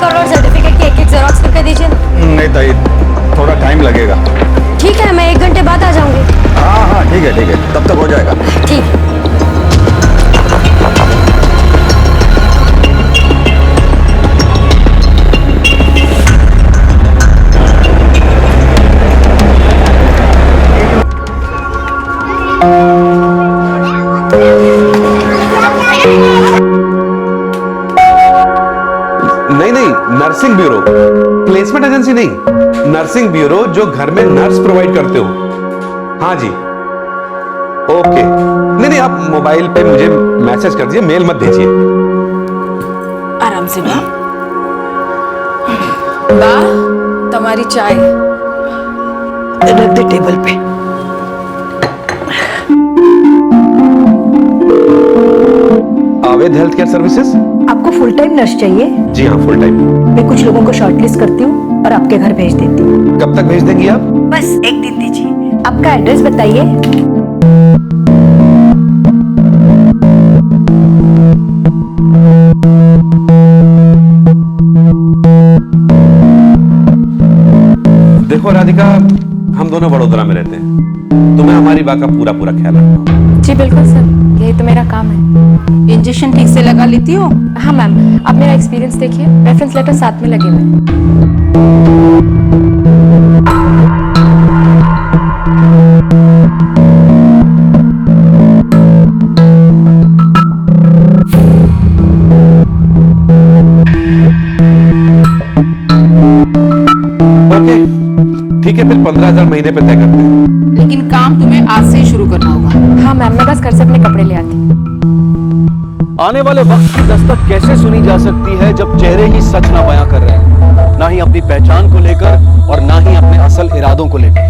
Card और certificate की एक जेरॉक्स करके दीजिए। नहीं ताई, थोड़ा टाइम लगेगा। ठीक है, मैं 1 घंटे बाद आ जाऊंगी। हाँ हाँ ठीक है, तब तक हो जाएगा। ठीक। नहीं, नर्सिंग ब्यूरो, प्लेसमेंट एजेंसी नहीं, नर्सिंग ब्यूरो जो घर में नर्स प्रोवाइड करते हो। हाँ जी, ओके। नहीं, आप मोबाइल पे मुझे मैसेज कर दीजिए, मेल मत भेजिए। आराम से बा। बा, तुम्हारी चाय रख दे टेबल पे। आवेद हेल्थ केयर सर्विसेज। आपको फुल टाइम नर्स चाहिए? जी हाँ, फुल टाइम। मैं कुछ लोगों को शॉर्टलिस्ट करती हूँ और आपके घर भेज देती हूँ। कब तक भेज देंगी आप? बस 1 दिन दीजिए। आपका एड्रेस बताइए। देखो राधिका, हम दोनों वडोदरा में रहते हैं, तुम्हें हमारी बात का पूरा ख्याल रखना। जी बिल्कुल सर, यही तो मेरा काम है। इंजेक्शन ठीक से लगा लेती हो? हाँ मैम, अब मेरा एक्सपीरियंस देखिए, रेफरेंस लेटर साथ में लगे हुए हैं। ओके, ठीक है, फिर 15,000 महीने पे तय करते हैं। लेकिन काम तुम्हें आज से ही शुरू करना होगा। हाँ मैम, मैं बस घर से अपने कपड़े ले आती। आने वाले वक्त की दस्तक कैसे सुनी जा सकती है जब चेहरे ही सच ना बयां कर रहे हैं, ना ही अपनी पहचान को लेकर और ना ही अपने असल इरादों को लेकर।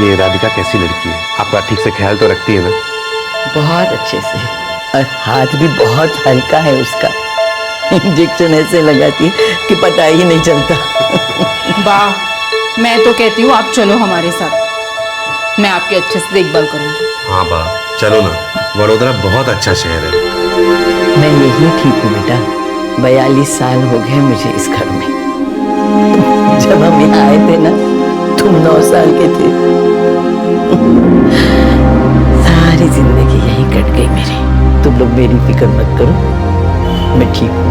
ये राधिका कैसी लड़की है? आपका ठीक से ख्याल तो रखती है ना? बहुत अच्छे से, और हाथ भी बहुत हल्का है उसका। इंजेक्शन ऐसे लगाती है कि पता ही नहीं चलता। वाह, मैं तो कहती हूँ आप चलो हमारे साथ, मैं आपकी अच्छे से देखभाल करूँगी। हाँ बा, चलो ना, वडोदरा बहुत अच्छा शहर है। मैं यही ठीक हूँ बेटा, 42 साल हो गए मुझे इस घर में। जब हम यहाँ आए थे ना, तुम 9 साल के थे। सारी जिंदगी यहीं कट गई मेरी। तुम लोग मेरी फिक्र मत करो, मैं ठीक हूँ।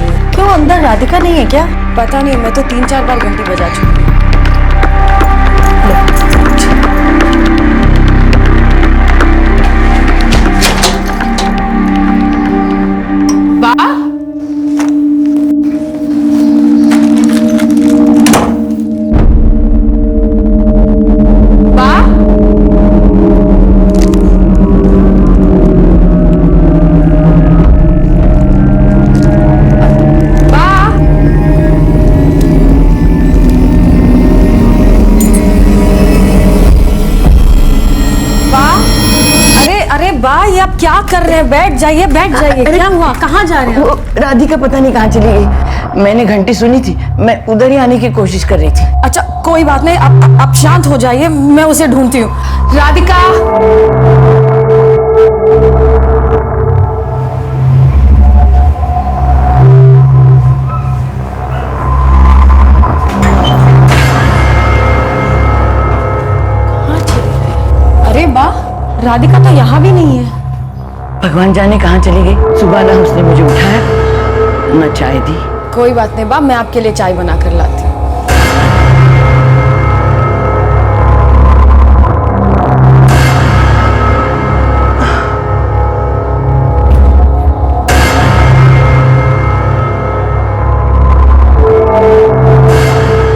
चाहिए। क्यों, अंदर राधिका नहीं है क्या? पता नहीं, मैं तो 3-4 बार घंटी बजा चुकी हूँ। बा बा अरे बा, ये आप क्या कर रहे हैं? बैठ जाइए, बैठ जाइए। क्या हुआ, कहाँ जा रहे हैं? वो राधिका पता नहीं कहाँ चली गई। मैंने घंटी सुनी थी, मैं उधर ही आने की कोशिश कर रही थी। अच्छा कोई बात नहीं, आप शांत हो जाइए, मैं उसे ढूंढती हूँ। राधिका, अरे बा, राधिका तो यहाँ भी नहीं है। भगवान जाने कहाँ चली गई। सुबह ना उसने मुझे उठाया, न चाय दी। कोई बात नहीं बा, मैं आपके लिए चाय बना कर लाती हूँ।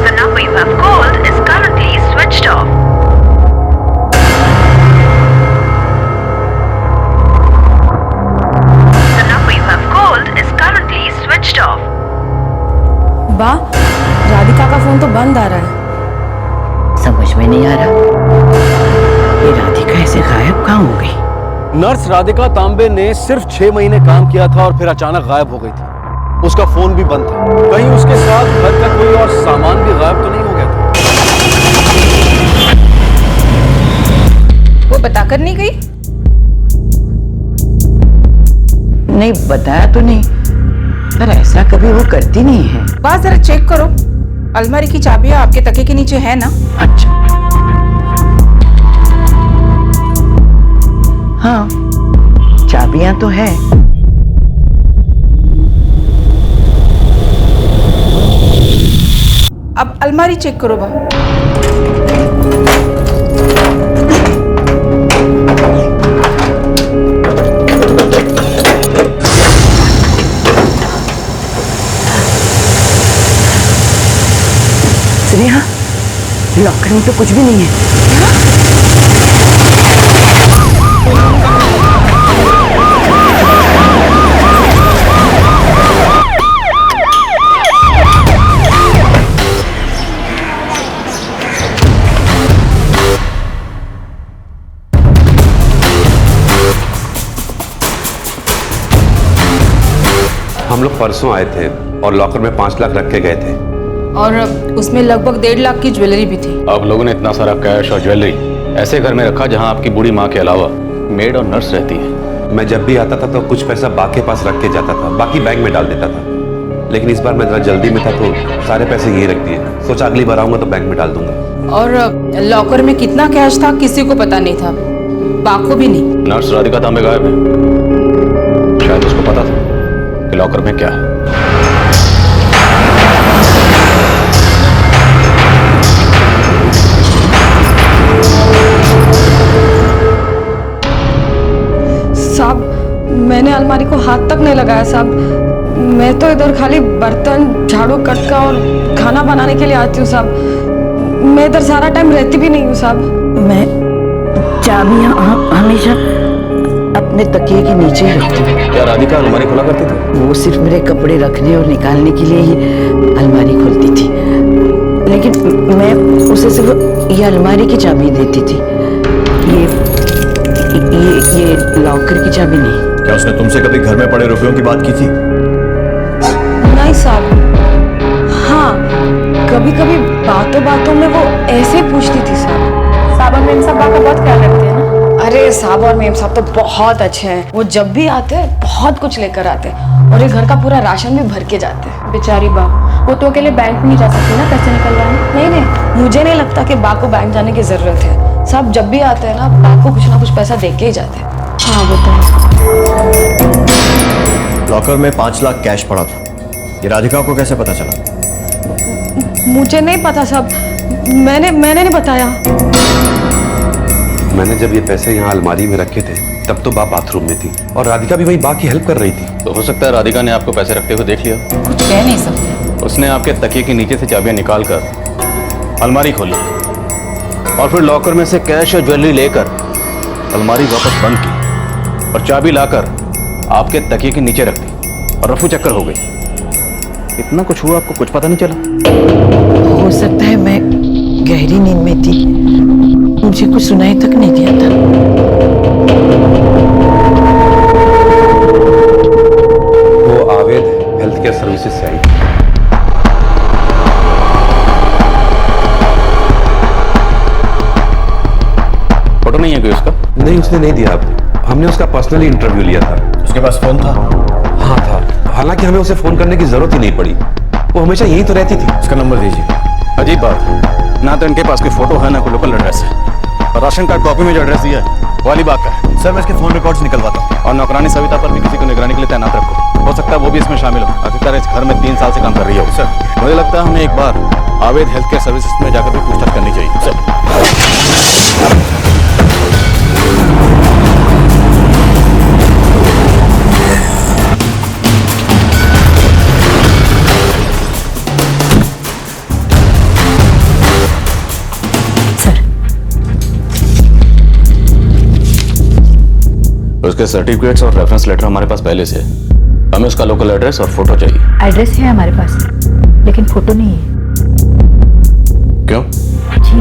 The number you have called is currently switched off. The number you have called is currently switched off. बा, राधिका का फोन तो बंद आ रहा है। समझ में नहीं आ रहा, ये राधिका ऐसे गायब कहाँ हो गई। नर्स राधिका तांबे ने सिर्फ 6 महीने काम किया था और फिर अचानक गायब हो गई थी। उसका फोन भी बंद था। कहीं उसके साथ घर का कोई और सामान भी गायब तो नहीं हो गया था? वो बताकर नहीं गई? नहीं बताया तो नहीं, पर ऐसा कभी वो करती नहीं है। बा जरा चेक करो, अलमारी की चाबियां आपके तकिए के नीचे है ना? अच्छा, हाँ चाबियां तो है। अब अलमारी चेक करो बा। स्नेहा, लॉकर में तो कुछ भी नहीं है। हम लोग परसों आए थे और लॉकर में 5 लाख रख के गए थे। और उसमें लगभग 1.5 लाख की ज्वेलरी भी थी। आप लोगों ने इतना सारा कैश और ज्वेलरी ऐसे घर में रखा जहां आपकी बूढ़ी माँ के अलावा मेड और नर्स रहती है। मैं जब भी आता था तो कुछ पैसा बा के पास रख के जाता था, बाकी बैंक में डाल देता था। लेकिन इस बार मैं जरा जल्दी में था तो सारे पैसे यही रख दिए। सोचा अगली बार आऊंगा तो बैंक में डाल दूंगा। और लॉकर में कितना कैश था किसी को पता नहीं था, बा को भी नहीं। नर्स राधिका तांबे गायब है, शायद उसको पता था कि लॉकर में क्या है। साहब, मैंने अलमारी को हाथ तक नहीं लगाया साहब। मैं तो इधर खाली बर्तन झाड़ू कटका और खाना बनाने के लिए आती हूँ साहब। मैं इधर सारा टाइम रहती भी नहीं हूँ साहब। मैं चाबियां हमेशा अपने तकिए के नीचे ही रखती हूँ। क्या राधिका अलमारी खोला करती थी? वो सिर्फ मेरे कपड़े रखने और निकालने के लिए ही अलमारी खोलती थी, लेकिन मैं उसे सिर्फ ये अलमारी की चाबी देती थी, ये लॉकर की चाबी नहीं। क्या उसने तुमसे कभी घर में पड़े रुपयों की बात की थी? नहीं साहब। हाँ, कभी कभी बातों बातों में वो ऐसे पूछती थी साहब। साहब और मेम साहब का बहुत ख्याल रखते हैं ना। अरे साहब और मेम साहब तो बहुत अच्छे हैं। वो जब भी आते हैं बहुत कुछ लेकर आते हैं और ये घर का पूरा राशन भी भर के जाते हैं। बेचारी बा, वो तो अकेले बैंक में नहीं जा सकती ना पैसे निकलवाने। नहीं नहीं, मुझे नहीं लगता कि बा को बैंक जाने की जरूरत है। साहब जब भी आते हैं ना, बा को कुछ ना कुछ पैसा दे के ही जाते हैं। हाँ वो तो है। लॉकर में 5 लाख कैश पड़ा था, ये राधिका को कैसे पता चला? मुझे नहीं पता साहब, मैंने नहीं बताया। मैंने जब ये पैसे यहाँ अलमारी में रखे थे तब तो बा बाथरूम में थी और राधिका भी वहीं बा की हेल्प कर रही थी। तो हो सकता है राधिका ने आपको पैसे रखते हुए देख लिया। कुछ कह नहीं सकते। उसने आपके तकिए के नीचे से चाबियां निकालकर अलमारी खोली और फिर लॉकर में से कैश और ज्वेलरी लेकर अलमारी वापस बंद की और चाबी लाकर आपके तकिए के नीचे रख दी और रफू चक्कर हो गई। इतना कुछ हुआ, आपको कुछ पता नहीं चला? हो सकता है मैं गहरी नींद में थी, मुझे कुछ सुनाई तक नहीं दिया था। वो आवेद हेल्थ केयर सर्विसेज से आई। फोटो नहीं है कोई उसका? नहीं, उसने नहीं दिया। हमने उसका पर्सनली इंटरव्यू लिया था। उसके पास फोन था? हाँ था, हालांकि हमें उसे फोन करने की जरूरत ही नहीं पड़ी, वो हमेशा यहीं तो रहती थी। उसका नंबर दीजिए। अजीब बात है, ना तो इनके पास कोई फोटो है ना कोई लोकल एड्रेस है, और राशन कार्ड कॉपी में जो एड्रेस दिया है वो अलीबाग का है। सर मैं इसके फोन रिकॉर्ड्स निकलवाता हूँ। और नौकरानी सविता पर भी किसी को निगरानी के लिए तैनात रखो। हो सकता है वो भी इसमें शामिल हो। आखिरकार इस घर में 3 साल से काम कर रही है। सर मुझे लगता है हमें एक बार आवेद हेल्थ केयर सर्विसेज में जाकर भी पूछताछ करनी चाहिए। सर उसके सर्टिफिकेट्स और रेफरेंस लेटर हमारे पास पहले से है। हमें उसका लोकल एड्रेस और फोटो चाहिए। एड्रेस है हमारे पास, लेकिन फोटो नहीं है। क्यों? जी,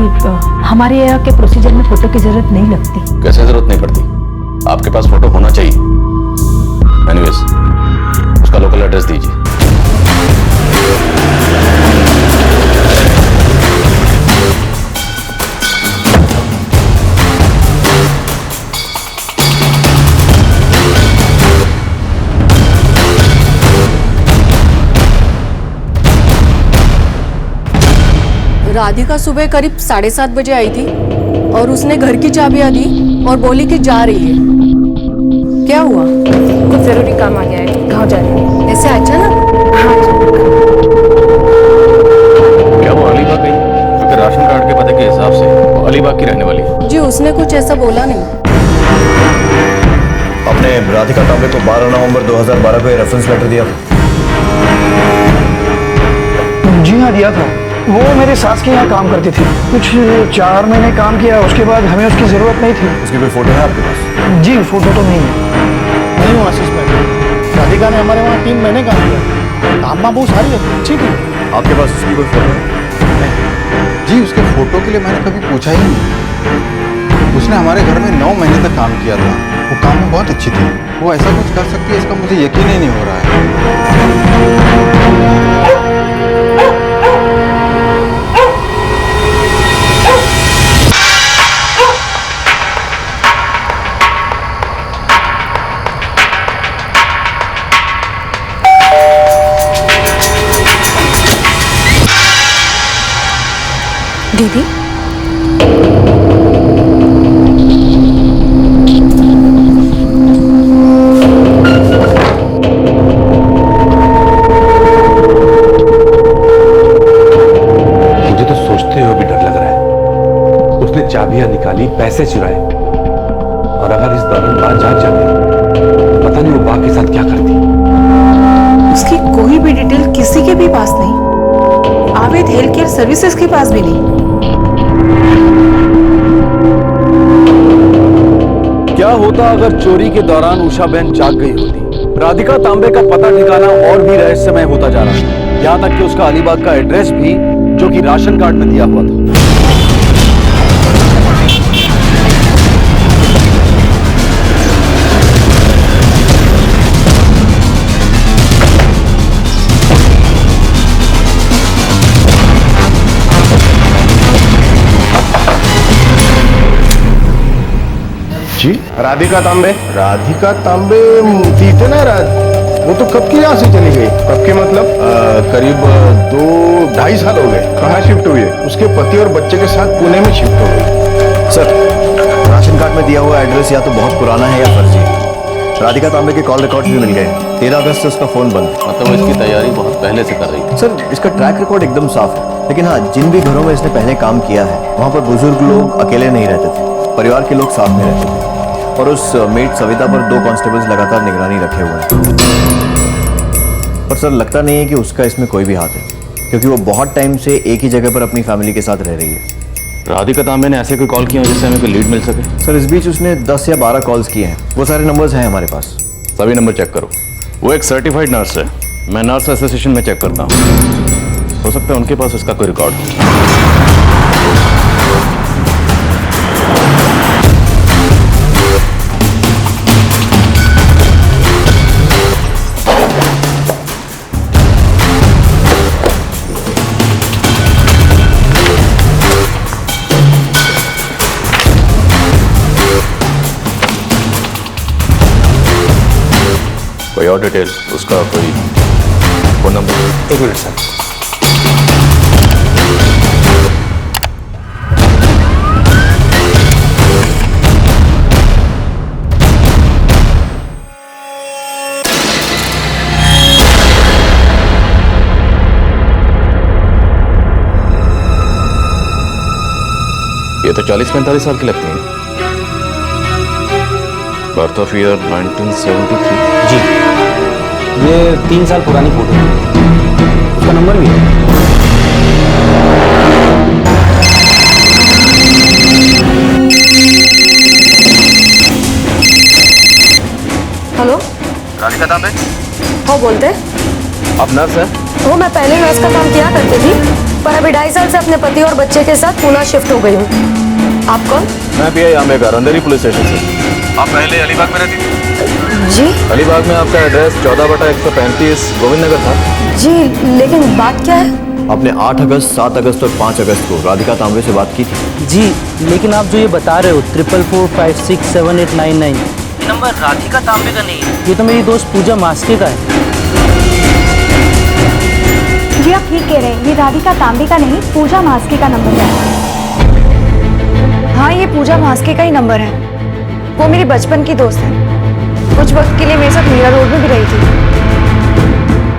हमारे यहाँ के प्रोसीजर में फोटो की जरूरत नहीं लगती। कैसे जरूरत नहीं पड़ती? आपके पास फोटो होना चाहिए। एनीवेज, उसका लोकल एड्रेस दीजिए। राधिका सुबह करीब 7:30 बजे आई थी और उसने घर की चाबियां दी और बोली कि जा रही है। क्या हुआ? कुछ जरूरी काम आ गया है, गाँव जा रही है। ऐसे अचानक? हाँ जी। क्या वो अलीबाग गई? क्योंकि राशन कार्ड के पते के हिसाब से वो अलीबाग की रहने वाली है। जी, उसने कुछ ऐसा बोला नहीं। आपने राधिका तांबे को 12 नवंबर 2012 को रेफरेंस लेटर दिया था? जी हाँ, दिया था। वो मेरी सास के यहाँ काम करती थी, कुछ 4 महीने काम किया, उसके बाद हमें उसकी जरूरत नहीं थी। उसकी कोई फोटो है आपके पास? जी, फोटो तो नहीं है। नहीं हूँ आशीष भाई, राधिका ने हमारे वहाँ 3 महीने काम किया। काम में बहुत सारी है, ठीक है। आपके पास उसकी कोई फोटो है? जी, उसके फोटो के लिए मैंने कभी पूछा ही नहीं। उसने हमारे घर में 9 महीने तक काम किया था। वो काम में बहुत अच्छी थी। वो ऐसा कुछ कर सकती है इसका मुझे यकीन ही नहीं हो रहा है। दीदी, मुझे तो सोचते हुए भी डर लग रहा है। उसने चाबियां निकाली, पैसे चुराए, और अगर इस दौरान बात जाग जाती तो पता नहीं वो बा के साथ क्या करती। उसकी कोई भी डिटेल किसी के भी पास नहीं, आवेद हेल्थ केयर सर्विसेज के पास भी नहीं। क्या होता अगर चोरी के दौरान उषा बहन जाग गई होती? राधिका तांबे का पता ठिकाना और भी रहस्यमय होता जा रहा था, यहाँ तक कि उसका अलीबाग का एड्रेस भी, जो कि राशन कार्ड में दिया हुआ था। जी, राधिका तांबे थी ना वो तो कब की यहाँ से चली गई? कब के मतलब? करीब 2-2.5 साल हो गए। कहाँ शिफ्ट हुई है? उसके पति और बच्चे के साथ पुणे में शिफ्ट हो गई। सर, राशन कार्ड में दिया हुआ एड्रेस या तो बहुत पुराना है या फर्जी है। राधिका तांबे के कॉल रिकॉर्ड भी मिल गए हैं। 13 अगस्त से उसका फोन बंद। मतलब वो इसकी तैयारी बहुत पहले से कर रही थी। सर इसका ट्रैक रिकॉर्ड एकदम साफ है, लेकिन हाँ, जिन भी घरों में इसने पहले काम किया है वहाँ पर बुजुर्ग लोग अकेले नहीं रहते थे, परिवार के लोग साथ में रहते थे। और उस मेड सविता पर 2 कांस्टेबल्स लगातार निगरानी रखे हुए हैं। पर सर लगता नहीं है कि उसका इसमें कोई भी हाथ है, क्योंकि वो बहुत टाइम से एक ही जगह पर अपनी फैमिली के साथ रह रही है। राधिका तांबे ने ऐसे कोई कॉल किया जिससे हमें कोई लीड मिल सके? सर इस बीच उसने 10 या 12 कॉल्स किए हैं, वो सारे नंबर्स हैं हमारे पास। सभी नंबर चेक करो। वो एक सर्टिफाइड नर्स है, मैं नर्स एसोसिएशन में चेक करता हूँ, हो सकता है उनके पास इसका कोई रिकॉर्ड हो। कोई और डिटेल, उसका कोई फोन नंबर? 1 minute sir. ये तो 40-45 साल की लगती है। Birth of year 1973। जी, ये 3 साल पुरानी फोटो है, उसका नंबर भी है। हेलो, राधिका तांबे? हो बोलते? आप नर्स है? वो मैं पहले नर्स का काम किया करती थी, पर अभी 2.5 साल से अपने पति और बच्चे के साथ पुणे शिफ्ट हो गई हूँ। आप कौन? मैं पीआई आंबेकर, अंधेरी पुलिस स्टेशन से। आप पहले अलीबाग में रहती थी? जी। अलीबाग में आपका एड्रेस 14/135 गोविंद नगर था। जी, लेकिन बात क्या है? आपने 8 अगस्त, 7 अगस्त और 5 अगस्त को राधिका तांबे से बात की थी। जी, लेकिन आप जो ये बता रहे हो 4445678999, ये नंबर राधिका तांबे का नहीं है, ये तो मेरी दोस्त पूजा मास्के का है। जी आप ठीक कह रहे हैं, ये राधिका तांबे का नहीं, पूजा मास्के का नंबर है। हाँ, ये पूजा मास्के का ही नंबर है। वो मेरी बचपन की दोस्त है, कुछ वक्त के लिए मेरे साथ मीरा रोड में भी रही थी।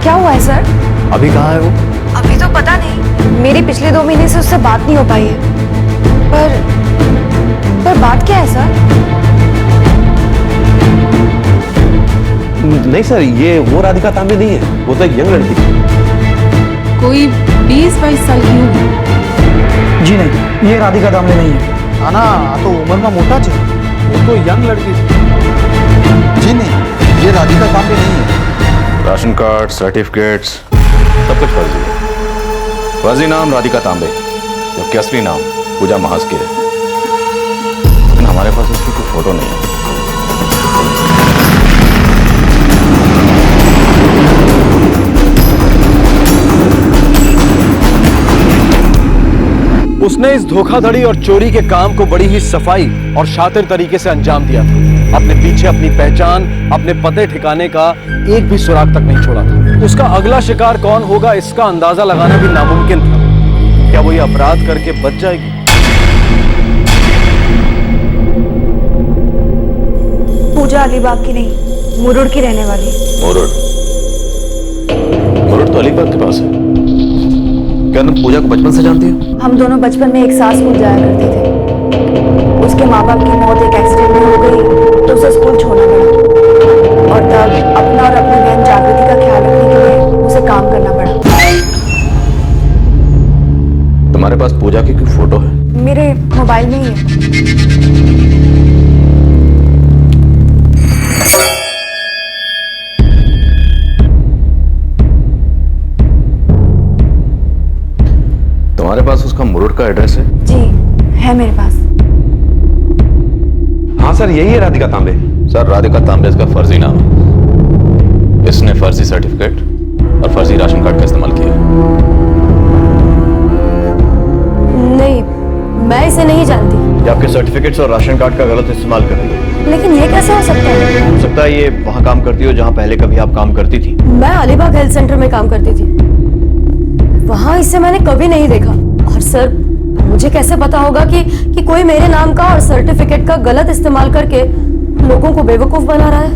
क्या हुआ है सर? अभी कहाँ है वो? अभी तो पता नहीं, मेरी पिछले 2 महीने से उससे बात नहीं हो पाई है। पर बात क्या है सर? नहीं सर, ये वो राधिका तांबे नहीं है, वो तो एक यंग लड़की थी। कोई 20-22 साल की होगी। जी नहीं, ये राधिका तांबे नहीं है। आना तो उम्र में मोटा छे, वो तो यंग लड़की थी। जी नहीं, ये राधिका तांबे नहीं है। राशन कार्ड, सर्टिफिकेट्स, सब कुछ फर्जी है। फर्जी नाम राधिका तांबे, जबकि असली नाम पूजा महास्के है। लेकिन हमारे पास उसकी कोई फोटो नहीं है। उसने इस धोखाधड़ी और चोरी के काम को बड़ी ही सफाई और शातिर तरीके से अंजाम दिया था। अपने पीछे अपनी पहचान, अपने पते ठिकाने का एक भी सुराग तक नहीं छोड़ा था। उसका अगला शिकार कौन होगा, इसका अंदाजा लगाना भी नामुमकिन था। क्या वो ये अपराध करके बच जाएगी? पूजा अलीबाग की नहीं, मुरुड की रहने वाली। मुरुड तो अलीबाग के पास है। क्या तुम पूजा को बचपन से जानती हो? हम दोनों बचपन में एक साथ स्कूल जाया करते थे। उसके माँ बाप की मौत एक एक्सीडेंट में हो गई तो उसे स्कूल छोड़ना पड़ा, और तब अपना और अपनी बहन जागृति का ख्याल रखने के लिए उसे काम करना पड़ा। तुम्हारे पास पूजा की कोई फोटो है? मेरे मोबाइल में ही है। तुम्हारे पास उसका मुरुड का एड्रेस है? जी है मेरे पास। हाँ सर, यही है राधिका तांबे। सर, राधिका तांबे इसका फर्जी नाम है। इसने फर्जी सर्टिफिकेट और फर्जी राशन कार्ड का इस्तेमाल किया। नहीं, मैं इसे नहीं जानती। ये आपके सर्टिफिकेट्स और राशन कार्ड का गलत इस्तेमाल कर रही है। लेकिन ये कैसे हो सकता है? हो सकता है ये वहाँ काम करती हो जहाँ पहले कभी आप काम करती थी। मैं अलीबाग हेल्थ सेंटर में काम करती थी, वहाँ इसे मैंने कभी नहीं देखा। और सर, मुझे कैसे पता होगा कि कोई मेरे नाम का और सर्टिफिकेट का गलत इस्तेमाल करके लोगों को बेवकूफ बना रहा है?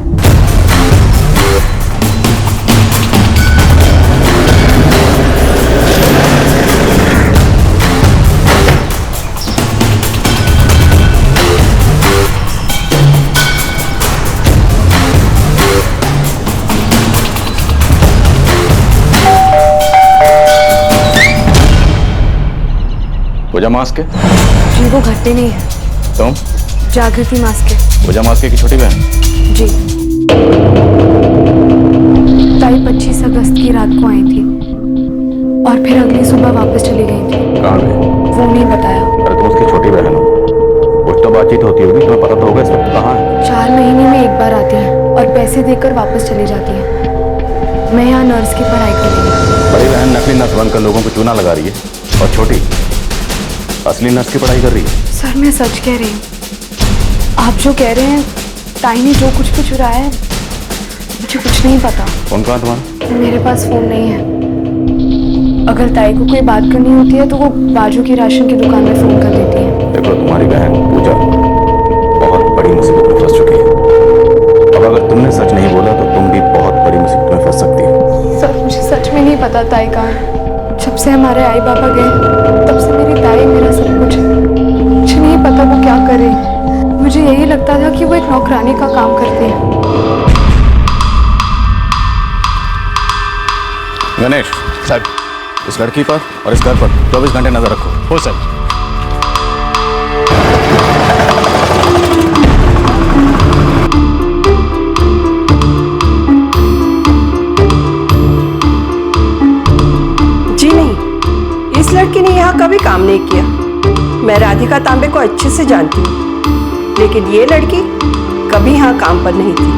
पूजा मास के? जी वो घट्टे नहीं है, तुम? जागृति मास के। पूजा मास के की छोटी बहन? जी। ताई 25 अगस्त की रात को आई थी और फिर अगली सुबह वापस चली गई थी। कहाँ गई? वो नहीं बताया। अरे तुम उसकी छोटी बहन हो, कुछ तो बातचीत होती होगी, तुम्हें पता तो होगा इस वक्त कहाँ है। 4 महीने में एक बार आती है और पैसे देकर वापस चली जाती है। मैं यहाँ नर्स की पढ़ाई कर रही हूँ। बड़ी बहन नकली नर्स बनकर लोगों को चूना लगा रही है और छोटी असली नर्स की पढ़ाई कर रही है। सर मैं सच कह रही हूँ। आप जो कह रहे हैं ताई ने जो कुछ भी चुराया है, मुझे कुछ नहीं पता। फोन कहाँ तुम्हारा? मेरे पास फोन नहीं है। अगर ताई को कोई बात करनी होती है तो वो बाजू की राशन की दुकान में फोन कर देती है। देखो तुम्हारी बहन पूजा बहुत बड़ी मुसीबत में फंस चुकी है। अब अगर तुमने सच नहीं बोला तो तुम भी बहुत बड़ी मुसीबत में फंस सकती हो। सर मुझे सच में नहीं पता ताई कहाँ है। जब से हमारे आई बाबा गए तब से मेरी ताई मेरा सब कुछ है। मुझे नहीं पता वो क्या कर रही है। मुझे यही लगता था कि वो एक नौकरानी का काम करती है। गणेश साहब, इस लड़की पर और इस घर पर 24 घंटे नजर रखो। हो सर। जी नहीं, इस लड़की ने यहाँ कभी काम नहीं किया। मैं राधिका तांबे को अच्छे से जानती हूँ, लेकिन ये लड़की कभी यहाँ काम पर नहीं थी।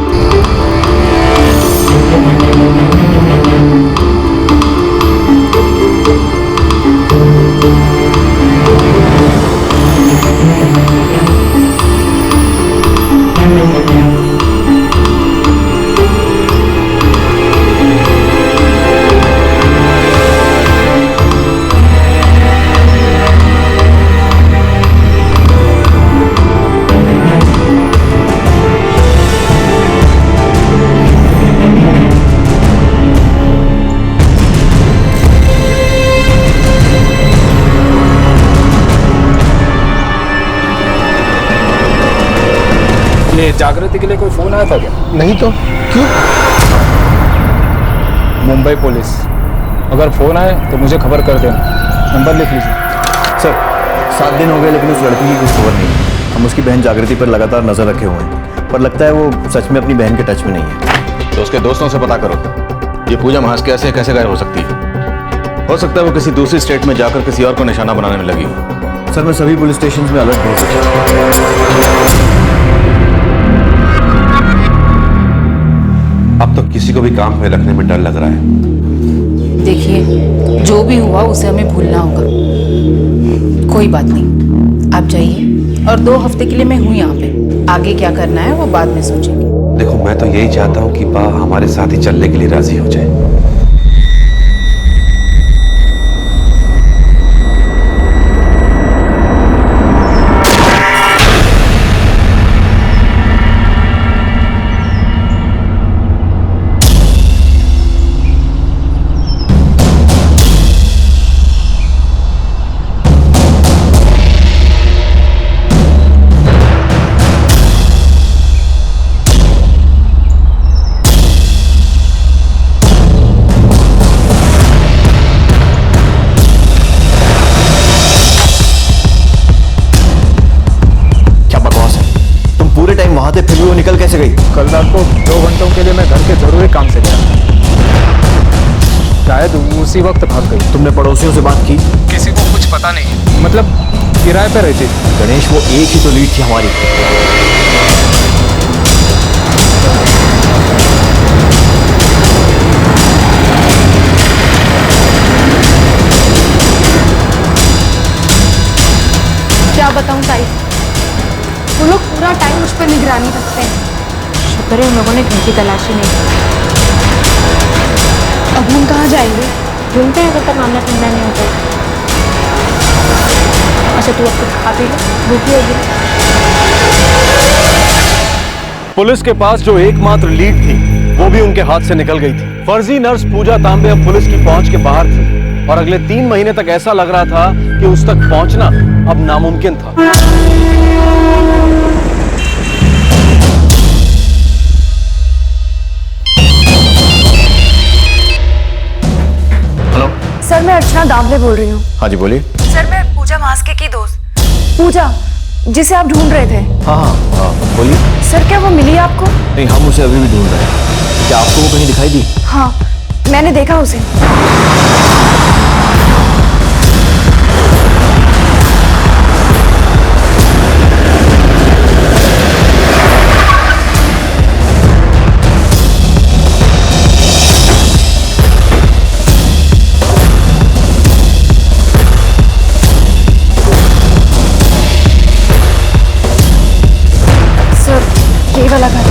जागृति के लिए कोई फोन आया था क्या? नहीं तो क्यों? मुंबई पुलिस, अगर फोन आए तो मुझे खबर कर देना। नंबर लिख लीजिए। सर 7 दिन हो गए लेकिन उस लड़की की कुछ खबर नहीं है। हम उसकी बहन जागृति पर लगातार नजर रखे हुए हैं, पर लगता है वो सच में अपनी बहन के टच में नहीं है। तो उसके दोस्तों से पता करो, ये पूजा महास के ऐसे कैसे गायब हो सकती है। हो सकता है वो किसी दूसरी स्टेट में जाकर किसी और को निशाना बनाने में लगी हो। सर मैं सभी पुलिस स्टेशन में अलर्ट भेज दूँ। अब तो किसी को भी काम में रखने में डर लग रहा है। देखिए जो भी हुआ उसे हमें भूलना होगा। कोई बात नहीं, आप जाइए और 2 हफ्ते के लिए मैं हूँ यहाँ पे। आगे क्या करना है वो बाद में सोचेंगे। देखो मैं तो यही चाहता हूँ कि बा हमारे साथ ही चलने के लिए राजी हो जाए। वहां थे फिर भी वो निकल कैसे गई? कल रात को 2 घंटों के लिए मैं घर के जरूरी काम से गया, शायद उसी वक्त भाग गई। तुमने पड़ोसियों से बात की? किसी को कुछ पता नहीं, मतलब किराए पे रहती थी। गणेश वो एक ही तो लीड थी हमारी। क्या बताऊं ताई, वो लोग पूरा टाइम उस पर निगरानी रखते हैं। शुक्र है उन लोगों ने घर की तलाशी नहीं की। अब हम कहाँ जाएंगे? ढूंढते हैं जब तक मामला ठंडा नहीं होता। अच्छा तू अब कुछ खा पी ले, भूखी होगी। पुलिस के पास जो एकमात्र लीड थी वो भी उनके हाथ से निकल गई थी। फर्जी नर्स पूजा तांबे अब पुलिस की पहुंच के बाहर थी और अगले 3 महीने तक ऐसा लग रहा था कि उस तक पहुंचना अब नामुमकिन था। सर मैं अर्चना दामले बोल रही हूँ। हाँ जी बोलिए। सर मैं पूजा पूजा मास्के की दोस्त। पूजा, जिसे आप ढूंढ रहे थे। हाँ हाँ हाँ, बोलिए। सर क्या वो मिली आपको? नहीं, हम उसे अभी भी ढूंढ रहे हैं। क्या आपको वो कहीं दिखाई दी? हाँ, मैंने देखा उसे। सर, ये वाला घर।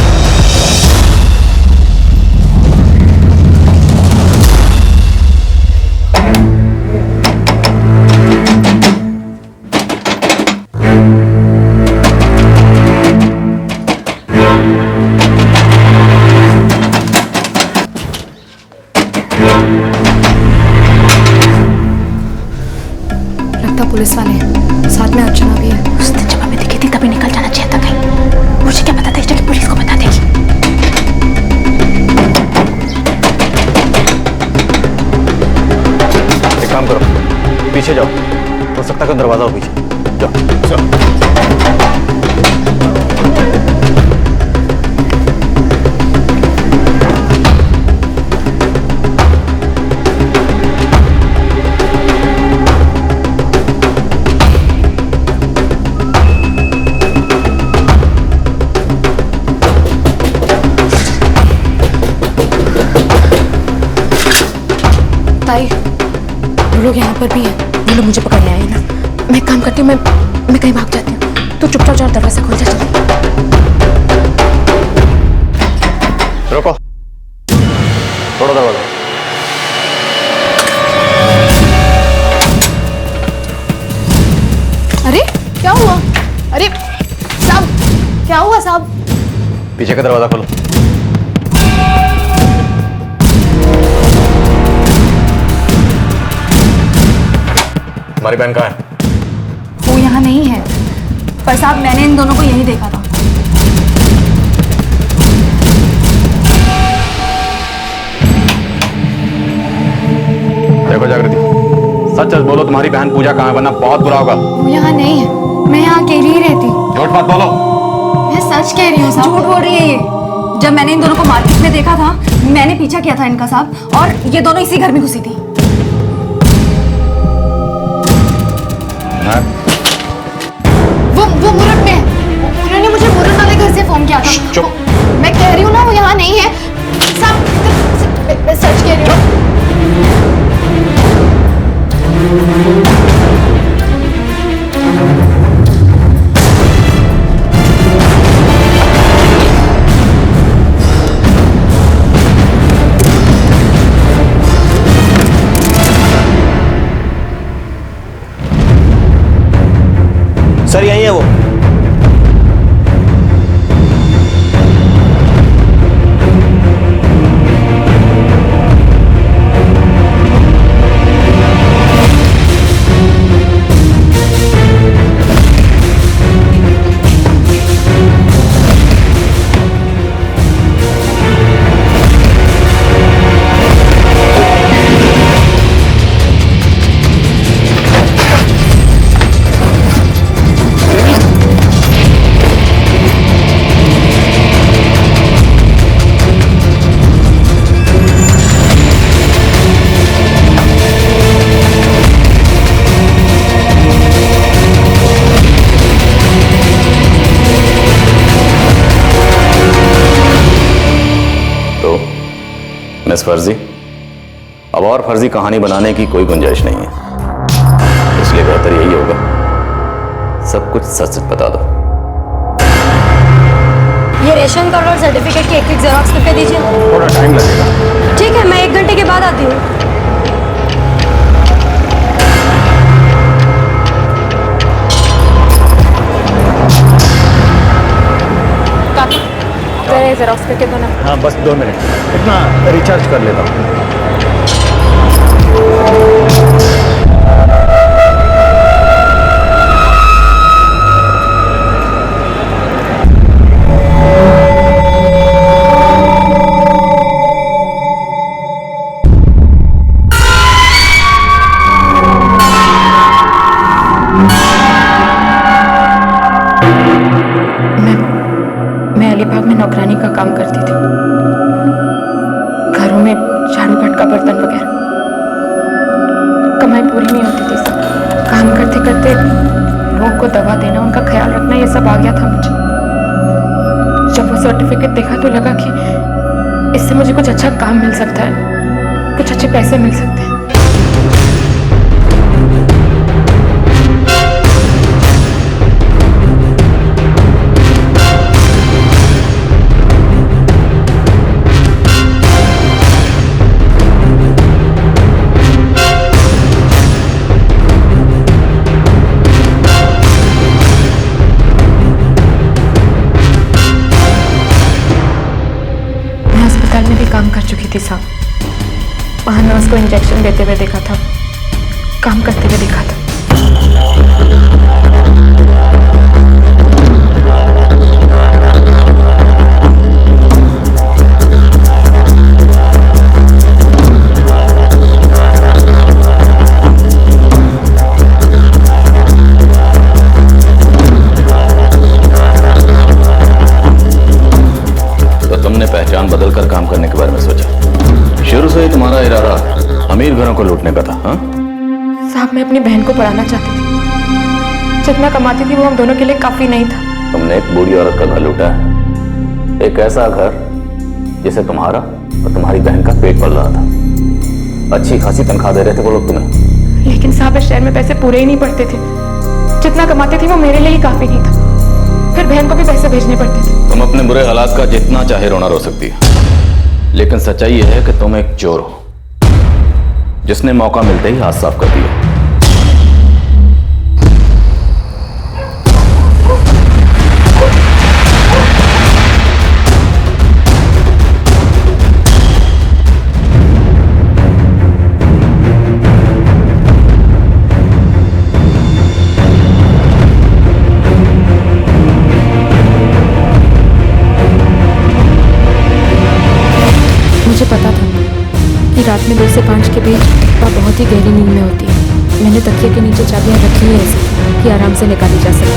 लगता पुलिस वाले हैं, साथ में अर्चना भी है। उस दिन जब हमें दिखी थी तभी निकल जाना चाहिए था कहीं। मुझे क्या पता था इसलिए कि पुलिस को बता देगी। एक काम करो, पीछे जाओ, हो सकता है दरवाजा हो पीछे। जाओ। ताई, वो लोग यहाँ पर भी हैं। वो लोग मुझे पकड़ने आए ना। मैं एक काम करती हूँ, मैं कहीं भाग जाती हूँ। तो चुपचाप जाओ, दरवाजा खोल जा जल्दी। रुको, छोड़ो दरवाजा। अरे क्या हुआ? अरे साहब, क्या हुआ साहब? पीछे का दरवाजा खोलो। हमारी बहन कहाँ है? वो यहाँ नहीं है, पर साहब मैंने इन दोनों को यहीं देखा था। देखो जागृति, सच सच बोलो, तुम्हारी बहन पूजा कहाँ है, वरना बहुत बुरा होगा। वो यहाँ नहीं है, मैं यहाँ अकेली ही रहती हूँ। झूठ मत बोलो। मैं सच कह रही हूँ साहब। झूठ बोल रही है ये। जब मैंने इन दोनों को मार्केट में देखा था, मैंने पीछा किया था इनका साहब, और ये दोनों इसी घर में घुसी थी। वो मुरट में है। उन्होंने मुझे मुरट वाले घर से फोन किया था। चुप। मैं कह रही हूँ ना, वो यहाँ नहीं है साहब, मैं सच कह रही हूँ। सर यही है वो। मिस फर्जी, अब और फर्जी कहानी बनाने की कोई गुंजाइश नहीं है, इसलिए बेहतर यही होगा सब कुछ सच सच बता दो। ये रेशन कार्ड और सर्टिफिकेट की एक जेरॉक्स करके दीजिए। थोड़ा टाइम लगेगा। ठीक है, मैं 1 घंटे के बाद आती हूँ। जेरॉक्स करके दो ना। हाँ बस 2 मिनट, इतना रिचार्ज कर लेता हूँ। नौकरानी का काम करती थी, घरों में झाड़ू फटका बर्तन वगैरह। कमाई पूरी नहीं होती थी सब, काम करते करते लोगों को दवा देना, उनका ख्याल रखना, ये सब आ गया था मुझे। जब वो सर्टिफिकेट देखा तो लगा कि इससे मुझे कुछ अच्छा काम मिल सकता है, कुछ अच्छे पैसे मिल सकते हैं। में भी काम कर चुकी थी साहब, वहां नर्स को इंजेक्शन देते हुए देखा था, काम करते हुए देखा था। पहचान बदल कर काम करने के बारे में सोचा? शुरू से ही तुम्हारा इरादा अमीर घरों को लूटने का था? हाँ साहब, मैं अपनी बहन को पढ़ाना चाहती थी। जितना कमाती थी वो हम दोनों के लिए काफी नहीं था। तुमने एक बूढ़ी औरत का घर लूटा है, एक ऐसा घर जिसे तुम्हारा और तुम्हारी बहन का पेट पल रहा था। अच्छी खासी तनख्वाह दे रहे थे वो लोग तुम्हें। लेकिन साहब, इस शहर में पैसे पूरे ही नहीं पड़ते थे। जितना कमाते थे वो मेरे लिए ही काफी नहीं था, फिर बहन को भी पैसे भेजने पड़ते थे। तुम अपने बुरे हालात का जितना चाहे रोना रो सकती है, लेकिन सच्चाई यह है कि तुम एक चोर हो जिसने मौका मिलते ही हाथ साफ कर दिया। मुझे पता था कि रात में 2 से 5 के बीच वह बहुत ही गहरी नींद में होती है। मैंने तकिए के नीचे चाबियां रखी हैं ऐसे कि आराम से निकाली जा सके।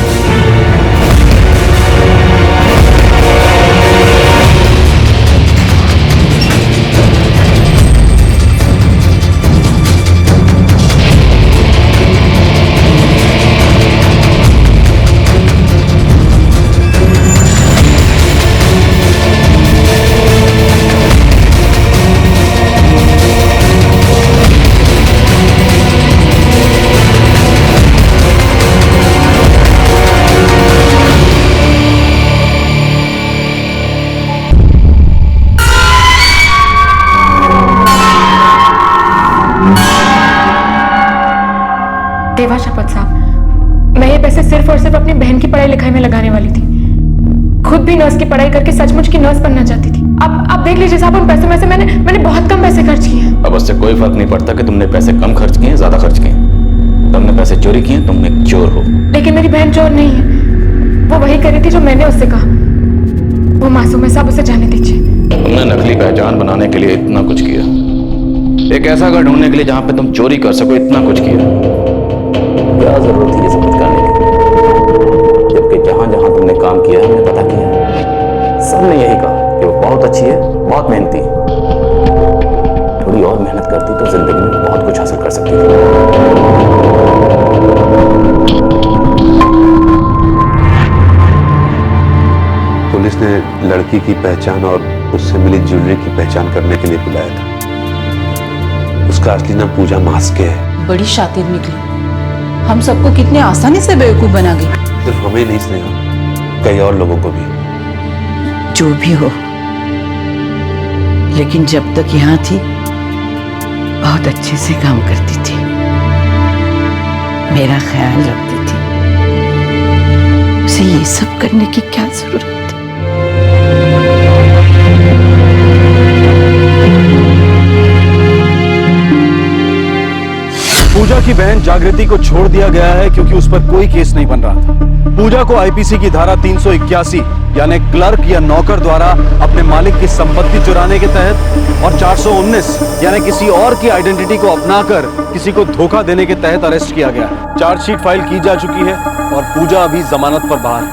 देवा शपथ साहब, मैं ये पैसे सिर्फ और सिर्फ अपनी बहन की पढ़ाई लिखाई में लगाने वाली थी। खुद भी नर्स की पढ़ाई करके सचमुच की नर्स बनना चाहती थी। अब आप देख लीजिए साहब, उन पैसों में से मैंने बहुत कम पैसे खर्च किए हैं। अब उससे कोई फर्क नहीं पड़ता कि तुमने पैसे कम खर्च किए ज्यादा खर्च किए। तुमने पैसे चोरी किए, तुम एक चोर हो। लेकिन मेरी बहन चोर नहीं है, वो वही करी थी जो मैंने उससे कहा। वो मासूम है साहब, उसे जाने दीजिए। तुमने नकली पहचान बनाने के लिए इतना कुछ किया, एक ऐसा घर ढूंढने के लिए जहां पे तुम चोरी कर सको इतना कुछ किया। क्या जरूरत थी ये सब कुछ करने की? जबकि जहां जहां तुमने काम किया है, हमने पता किया है, सबने यही कहा कि वो बहुत अच्छी है, बहुत मेहनती है। थोड़ी और मेहनत करती तो जिंदगी में बहुत कुछ हासिल कर सकती थी। पुलिस ने लड़की की पहचान और उससे मिली ज्वेलरी की पहचान करने के लिए बुलाया था। उसका असली नाम पूजा मास्के है। बड़ी शातिर निकली, हम सबको कितने आसानी से बेवकूफ बना गई। सिर्फ हमें नहीं स्नेहा, कई और लोगों को भी। जो भी हो, लेकिन जब तक यहाँ थी बहुत अच्छे से काम करती थी, मेरा ख्याल रखती थी। उसे ये सब करने की क्या जरूरत थी? पूजा की बहन जागृति को छोड़ दिया गया है क्योंकि उस पर कोई केस नहीं बन रहा था। पूजा को आईपीसी की धारा 381 यानी क्लर्क या नौकर द्वारा अपने मालिक की संपत्ति चुराने के तहत और 419 यानी किसी और की आइडेंटिटी को अपनाकर किसी को धोखा देने के तहत अरेस्ट किया गया है। चार्जशीट फाइल की जा चुकी है और पूजा अभी जमानत पर बाहर है।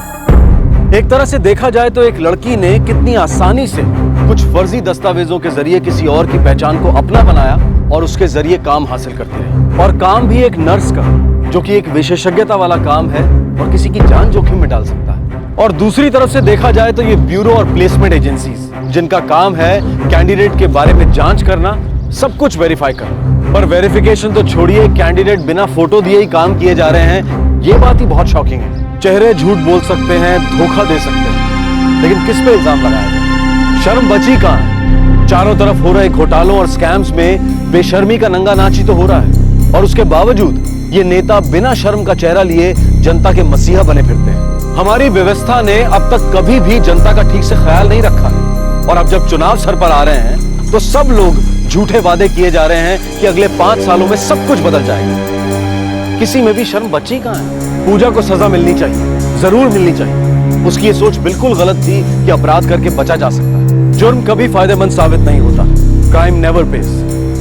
एक तरह से देखा जाए तो एक लड़की ने कितनी आसानी से कुछ फर्जी दस्तावेजों के जरिए किसी और की पहचान को अपना बनाया और उसके जरिए काम हासिल करती रही। और काम भी एक नर्स का, जो कि एक विशेषज्ञता वाला काम है और किसी की जान जोखिम में डाल सकता है। और दूसरी तरफ से देखा जाए तो ये ब्यूरो और प्लेसमेंट एजेंसीज, जिनका काम है कैंडिडेट के बारे में जांच करना, सब कुछ वेरीफाई करना। पर वेरिफिकेशन तो छोड़िए, कैंडिडेट बिना फोटो दिए ही काम किए जा रहे हैं। ये बात ही बहुत शॉकिंग है। चेहरे झूठ बोल सकते हैं, धोखा दे सकते हैं, लेकिन किस पे इल्जाम लगाया जाए? शर्म बची कहां है? चारों तरफ हो रहे घोटालों और स्कैम्स में बेशर्मी का नंगा नाच ही तो हो रहा है। और उसके बावजूद ये नेता बिना शर्म का चेहरा लिए जनता के मसीहा बने फिरते हैं। हमारी व्यवस्था ने अब तक कभी भी जनता का ठीक से ख्याल नहीं रखा है। और अब जब चुनाव सर पर आ रहे हैं तो सब लोग झूठे वादे किए जा रहे हैं कि अगले 5 सालों में सब कुछ बदल जाएगा। किसी में भी शर्म बची कहां है? पूजा को सजा मिलनी चाहिए, जरूर मिलनी चाहिए। उसकी ये सोच बिल्कुल गलत थी कि अपराध करके बचा जा सकता है। जुर्म कभी फायदेमंद साबित नहीं होता, क्राइम नेवर पेस,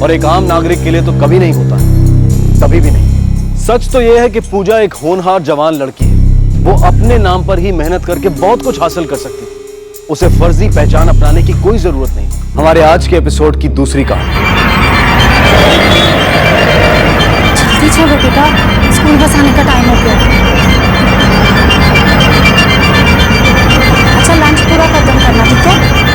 और एक आम नागरिक के लिए तो कभी नहीं होता, कभी भी नहीं। सच तो यह है कि पूजा एक होनहार जवान लड़की है। वो अपने नाम पर ही मेहनत करके बहुत कुछ हासिल कर सकती है। उसे फर्जी पहचान अपनाने की कोई जरूरत नहीं। हमारे आज के एपिसोड की दूसरी कहानी। जल्दी चलो बेटा, स्कूल बस आने का टाइम हो गया। अच्छा, लंच पूरा खत्म करना, ठीक है?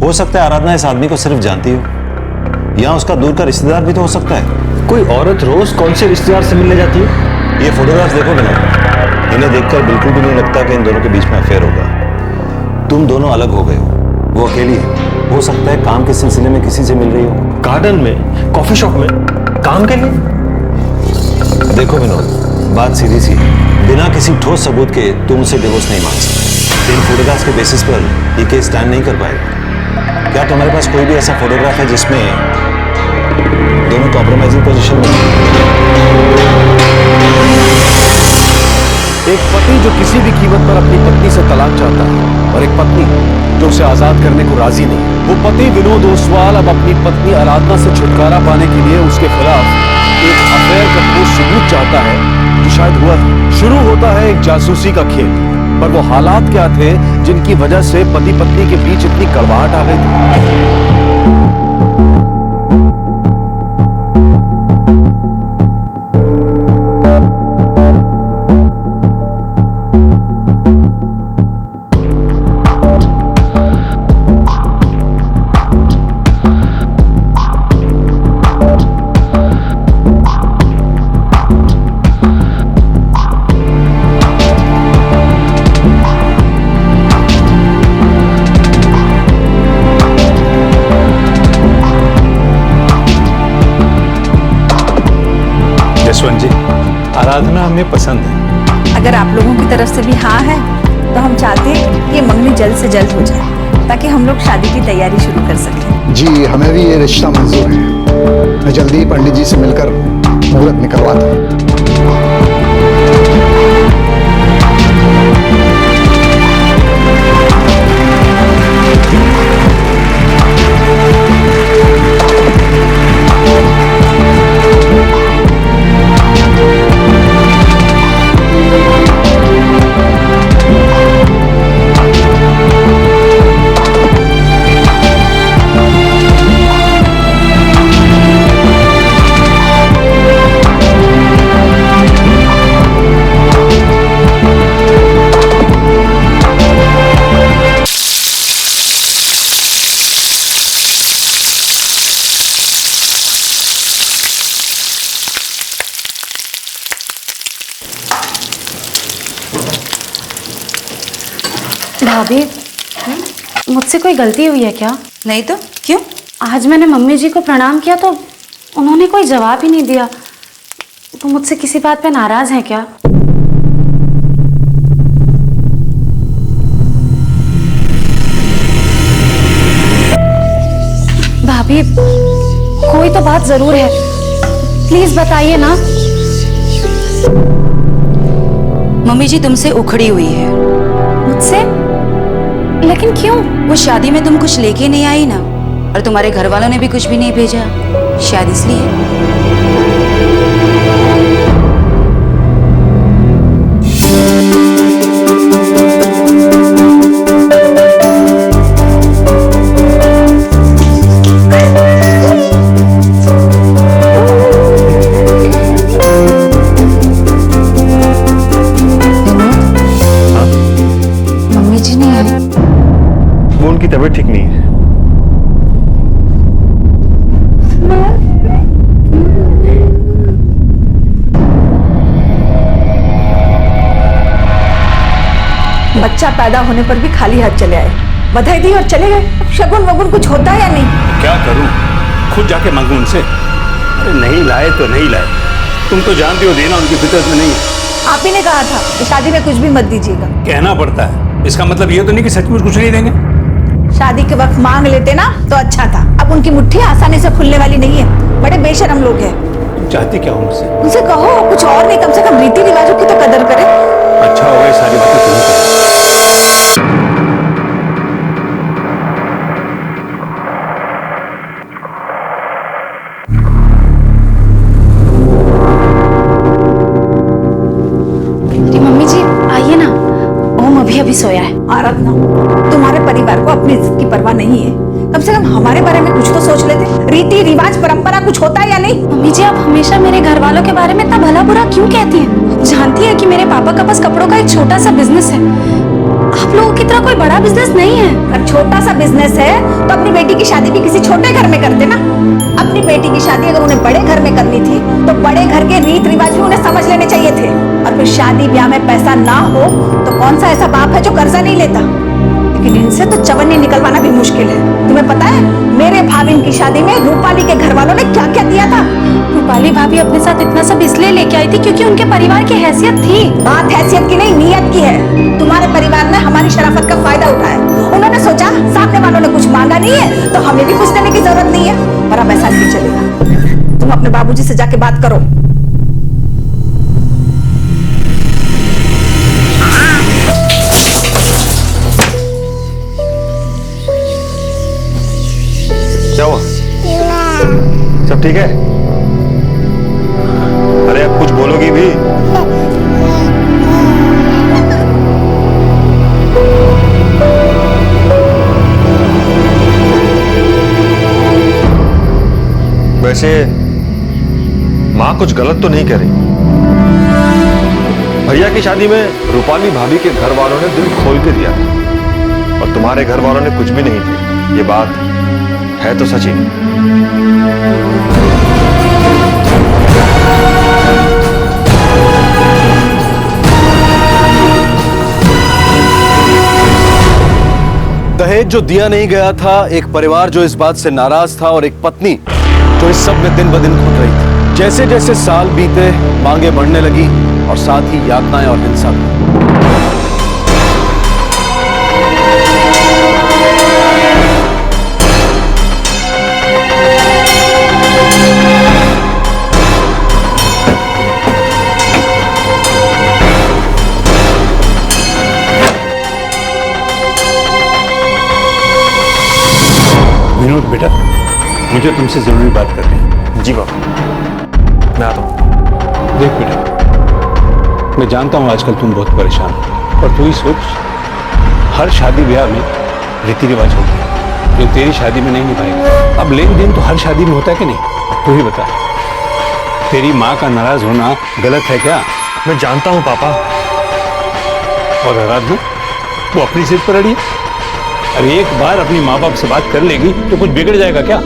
हो सकता है आराधना इस आदमी को सिर्फ जानती हो, या उसका दूर का रिश्तेदार भी तो हो सकता है। कोई औरत रोज कौन से रिश्तेदार से मिलने जाती है? ये फोटोग्राफ देखो ना, इन्हें देखकर बिल्कुल भी नहीं लगता कि इन दोनों के बीच में अफेयर होगा। तुम दोनों अलग हो गए हो, वो अकेली है। हो सकता है काम के सिलसिले में किसी से मिल रही हो, गार्डन में, कॉफी शॉप में, काम के लिए। देखो विनोद, बात सीधी सी, बिना किसी ठोस सबूत के तुम उसे डिवोर्स नहीं मांग सकते। इन फोटोग्राफ्स के बेसिस पर ये केस स्टैंड नहीं कर पाएगा। क्या तुम्हारे पास कोई भी ऐसा फोटोग्राफ है जिसमें दोनों कॉम्प्रोमाइजिंग पोजीशन में? एक पति जो किसी भी कीमत पर अपनी पत्नी से तलाक चाहता है, और एक पत्नी जो उसे आजाद करने को राजी नहीं। वो पति विनोद ओसवाल अब अपनी पत्नी आराधना से छुटकारा पाने के लिए उसके खिलाफ एक अफेयर का ठोस सबूत चाहता है, जो शायद हुआ था। शुरू होता है एक जासूसी का खेल, पर वो हालात क्या थे जिनकी वजह से पति पत्नी के बीच इतनी कड़वाहट आ गई थी? आराधना हमें पसंद है। अगर आप लोगों की तरफ से भी हाँ है तो हम चाहते हैं कि ये मंगनी जल्द से जल्द हो जाए ताकि हम लोग शादी की तैयारी शुरू कर सकें। जी हमें भी ये रिश्ता मंजूर है। मैं जल्दी ही पंडित जी से मिलकर मुहूर्त निकलवाता हूँ। भाभी, मुझसे कोई गलती हुई है क्या? नहीं तो क्यों? आज मैंने मम्मी जी को प्रणाम किया तो उन्होंने कोई जवाब ही नहीं दिया। तो मुझसे किसी बात पे नाराज हैं क्या? भाभी, कोई तो बात जरूर है, प्लीज बताइए ना। मम्मी जी तुमसे उखड़ी हुई है। मुझसे? लेकिन क्यों? वो शादी में तुम कुछ लेके नहीं आई ना, और तुम्हारे घर वालों ने भी कुछ भी नहीं भेजा, शायद इसलिए। मम्मी जी नहीं आई। वो उनकी तबीयत ठीक नहीं है। बच्चा पैदा होने पर भी खाली हाथ चले आए, बधाई दी और चले गए। अब शगुन वगुन कुछ होता है या नहीं? क्या करूं, खुद जाके मांगू उनसे। अरे नहीं लाए तो नहीं लाए, तुम तो जानती हो देना उनकी फितरत में नहीं है। आप ही ने कहा था कि शादी में कुछ भी मत दीजिएगा। कहना पड़ता है, इसका मतलब ये तो नहीं कि सचमुच कुछ नहीं देंगे। शादी के वक्त मांग लेते ना तो अच्छा था। अब उनकी मुट्ठी आसानी से खुलने वाली नहीं है, बड़े बेशरम लोग हैं। तुम चाहती क्या हो मुझसे? उनसे कहो कुछ और नहीं, कम से कम रीति रिवाजों की तो कदर करे। अच्छा होगा ये सारी बातें तुम करो। मम्मी जी आइए ना, ओम अभी अभी सोया है। आराधना, तुम्हारे परिवार को अपनी इज्जत की परवाह नहीं है, कम से कम हमारे बारे में कुछ तो सोच लेते। रीति रिवाज परंपरा कुछ होता है या नहीं? मम्मी जी आप हमेशा मेरे घर वालों के बारे में इतना भला बुरा क्यों कहती हैं? जानती है कि मेरे पापा का बस कपड़ों का एक छोटा सा बिजनेस है, आप लोगों की तरह कोई बड़ा बिजनेस नहीं है। अगर छोटा सा बिजनेस है तो अपनी बेटी की शादी भी किसी छोटे घर में करते ना। अपनी बेटी की शादी अगर उन्हें बड़े घर में करनी थी तो बड़े घर के रीत रिवाज भी उन्हें समझ लेने चाहिए थे। और फिर शादी ब्याह में पैसा ना हो तो कौन सा ऐसा बाप है जो कर्जा नहीं लेता? लेकिन इनसे तो चवन्नी निकलवाना भी मुश्किल है। तुम्हें पता है मेरे भाभी की शादी में रूपाली के घर वालों ने क्या क्या दिया था? रूपाली भाभी अपने साथ इतना सब इसलिए लेके आई थी क्योंकि उनके परिवार की हैसियत थी। बात हैसियत की नहीं, नीयत की है। तुम्हारे परिवार ने हमारी शराफत का फायदा उठाया। उन्होंने सोचा सामने वालों ने कुछ मांगा नहीं है तो हमें भी कुछ देने की जरूरत नहीं है। पर अब ऐसा नहीं चलेगा। तुम अपने बाबूजी से जाके बात करो। क्या हुआ? सब ठीक है? अरे अब कुछ बोलोगी भी? वैसे माँ कुछ गलत तो नहीं कह रही। भैया की शादी में रूपाली भाभी के घर वालों ने दिल खोल के दिया था और तुम्हारे घर वालों ने कुछ भी नहीं दिया। ये बात है तो सच ही। दहेज जो दिया नहीं गया था, एक परिवार जो इस बात से नाराज था और एक पत्नी जो इस सब में दिन ब दिन घुट रही थी। जैसे जैसे साल बीते मांगे बढ़ने लगी और साथ ही यातनाएं और हिंसा भी। विनोद बेटा, मुझे तुमसे जरूरी बात करनी है। जी बाबा, मैं आता हूँ। देख बेटा, मैं जानता हूँ आजकल तुम बहुत परेशान हो, पर तू ही सोच, हर शादी ब्याह में रीति रिवाज होते हैं जो तेरी शादी में नहीं निभाएगा। अब लेन देन तो हर शादी में होता है कि नहीं? तू ही बता, तेरी माँ का नाराज होना गलत है क्या? मैं जानता हूँ पापा। और आराधना, वो अपनी जिद पर अड़ी है। अरे एक बार अपनी माँ बाप से बात कर लेगी तो कुछ बिगड़ जाएगा क्या?